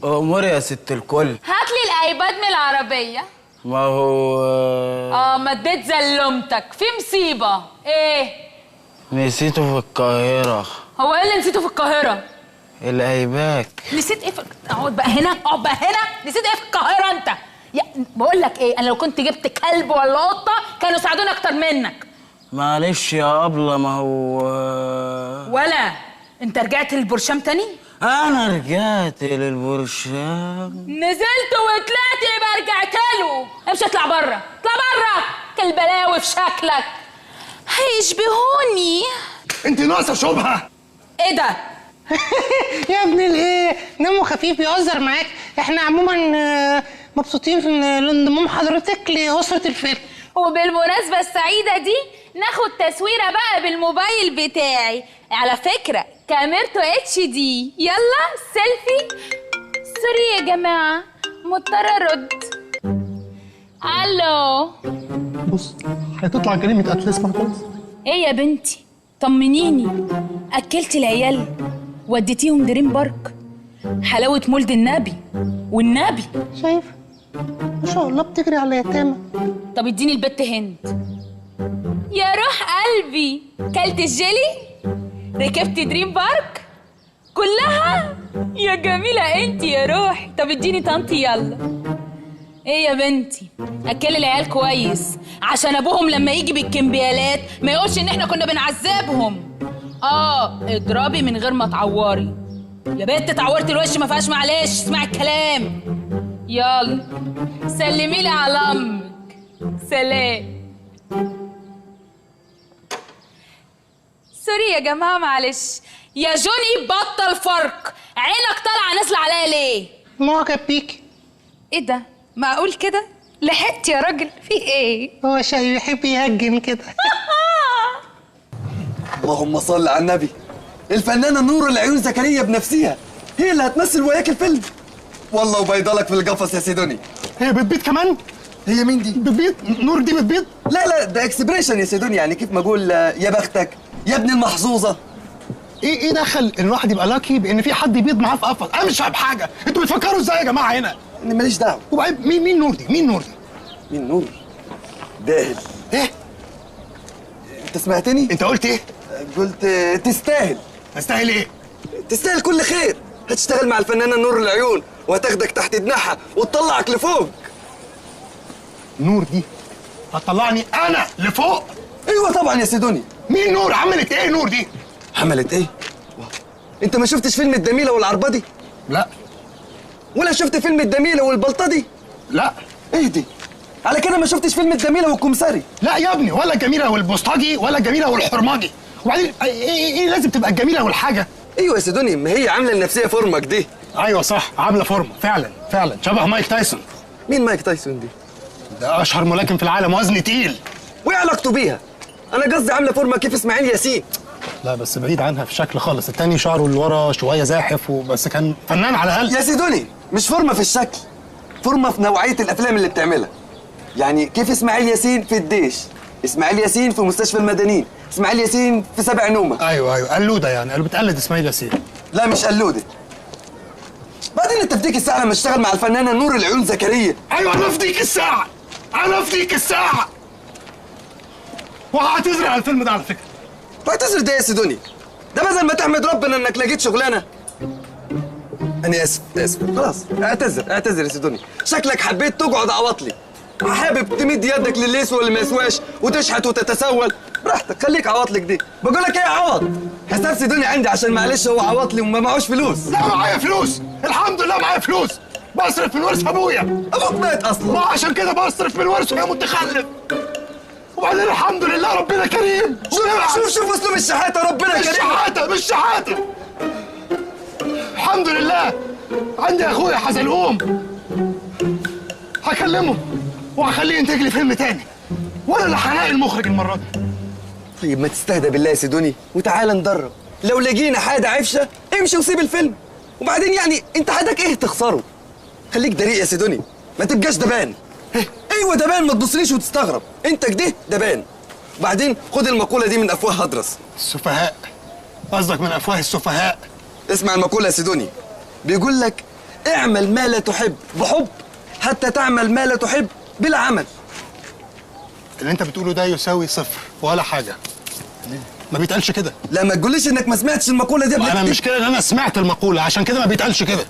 امور يا ست الكل. هاتلي الايباد من العربيه. ما هو ما اديت زلمتك في مصيبه. ايه نسيته في القاهرة. هو ايه اللي نسيته في القاهره؟ الايباك. نسيت ايه اقعد بقى هنا، نسيت ايه في القاهره انت؟ بقول لك ايه، انا لو كنت جبت كلب ولا قطه كانوا ساعدوني اكتر منك. معلش يا أبلة، ما هو ولا انت رجعت للبرشام تاني؟ انا رجعت للبرشام. نزلت وطلعت يبقى رجعت له. امشي اطلع بره، اطلع بره، كالبلاوي في شكلك هيشبهوني. انت ناقصه شبهه. ايه ده؟ يا ابن الايه، دمه خفيف بيهزر معاك. احنا عموما مبسوطين في انضمام حضرتك لأسرة الفيلم. وبالمناسبة السعيدة دي ناخد تصويرة بقى بالموبايل بتاعي، على فكرة كاميرته HD. يلا سيلفي. سوري يا جماعة، مضطرة ارد. الو. بص، هتطلع جريمه قتل، اسمع كويس. ايه يا بنتي، طمنيني، اكلتي العيال؟ وديتيهم دريم بارك؟ حلاوة مولد النبي والنبي. شايف ما شاء الله بتجري على يتامى. طب اديني البت هند. يا روح قلبي، كلت الجيلي؟ ركبت دريم بارك كلها؟ يا جميلة انت يا روحي. طب اديني طنطي يلا. ايه يا بنتي، اكلي العيال كويس عشان ابوهم لما يجي بالكمبيالات ما يقولش ان احنا كنا بنعذبهم. اضربي من غير ما تعوري. يا بنت تعورت الوش ما فيهاش معلش، اسمعي الكلام. يلا سلمي لي على امك. سلام. سوري يا جماعه معلش. يا جوني بطل فرق، عينك طالعه نازله عليا ليه؟ معجب بيكي. ايه ده، معقول كده؟ لحقت يا راجل، في ايه؟ هو شيء يحب يهجن كده. اللهم صل على النبي. الفنانة نور العيون زكريا بنفسها هي اللي هتمثل وياك الفيلم. والله وبيضلك في القفص يا سيدوني. هي بتبيض كمان؟ هي مين دي؟ بتبيض؟ نور دي بتبيض؟ لا ده اكسبريشن يا سيدوني، يعني كيف ما اقول يا بختك يا ابن المحظوظة. ايه دخل ان الواحد يبقى لاكي بان في حد يبيض معاه في قفص؟ انا مش فاهم حاجه، انتوا بتفكروا ازاي يا جماعه هنا؟ انا ماليش دعوه. وبعدين مين نور دي؟ مين نور؟ داهل. ايه؟ انت سمعتني؟ انت قلت ايه؟ قلت تستاهل. استاهل ايه؟ تستاهل كل خير. هتشتغل مع الفنانة نور العيون وهتاخدك تحت جناحها وتطلعك لفوق. نور دي هتطلعني انا لفوق؟ ايوه طبعا يا سيدوني. مين نور؟ عملت ايه نور دي؟ عملت ايه؟ انت ما شفتش فيلم الدميلة والعربدي؟ لا. ولا شفت فيلم الدميلة والبلطجي؟ لا. ايه دي؟ على كده ما شفتش فيلم الدميلة والكمساري؟ لا يا ابني، ولا الجميلة والبوسطجي ولا الجميلة والحرماجي. وبعدين ايه لازم تبقى الجميلة والحاجة؟ ايوه يا سيدوني، ما هي عاملة النفسية فورمك دي. ايوه صح، عاملة فورمة فعلا شبه مايك تايسون. مين مايك تايسون دي؟ ده اشهر ملاكم في العالم، وزن تقيل. وايه علاقته بيها؟ انا قصدي عاملة فورمة كيف اسماعيل ياسين. لا بس بعيد عنها في شكل خالص، التاني شعره لورا شويه زاحف وبس كان فنان على الاقل. يا سيدوني مش فورمه في الشكل، فورمه في نوعيه الافلام اللي بتعملها. يعني كيف اسماعيل ياسين في الديش، اسماعيل ياسين في مستشفى المدنيين، اسماعيل ياسين في سبع نومه. ايوه قلوده يعني، قالوا بتقلد اسماعيل ياسين. لا مش قلوده. بعدين انت في ديك الساعه لما تشتغل مع الفنانه نور العيون زكريا. ايوه انا في ديك الساعه، انا في ديك الساعه. وهعتذر على الفيلم ده على فكره. تعتذر ده يا سيدوني؟ ده بدل ما تحمد ربنا انك لقيت شغلانه. انا اسف خلاص اعتذر يا سيدوني. شكلك حبيت تقعد عواطلي، حابب تمد يدك للي يسوى واللي ما يسواش وتشحت وتتسول. براحتك خليك عواطلك دي. بقول لك ايه يا عوض، حساب سيدوني عندي عشان معلش هو عواطلي وما معوش فلوس. لا معايا فلوس، الحمد لله معايا فلوس، بصرف من ورث ابويا. ابوك مات اصلا. ما عشان كده بصرف من ورثه يا متخلف. وبعدين الحمد لله ربنا كريم. شوف اسلوب الشحاته، ربنا كريم. مش شحاته. الحمد لله عندي اخويا حزلقوم، هكلمه وهخليه ينتج لي فيلم تاني، وانا اللي هلاقي المخرج المره دي. طيب ما تستهدى بالله يا سيدوني وتعالى ندرب. لو لقينا حاجه عفشه امشي وسيب الفيلم. وبعدين يعني انت حدك ايه تخسره؟ خليك دريء يا سيدوني، ما تبقاش دبان. ايوه دبان، ما تبصليش وتستغرب، انت كده دبان. وبعدين خد المقوله دي من افواه هدرس. السفهاء؟ قصدك من افواه السفهاء؟ اسمع المقوله يا سيدوني، بيقول لك اعمل ما لا تحب بحب حتى تعمل ما لا تحب بلا عمل. اللي انت بتقوله ده يساوي صفر ولا حاجه. ما بيتقالش كده. لا ما تقوليش انك ما سمعتش المقوله دي قبل انا كده. مش كده، انا سمعت المقوله عشان كده ما بيتقالش كده.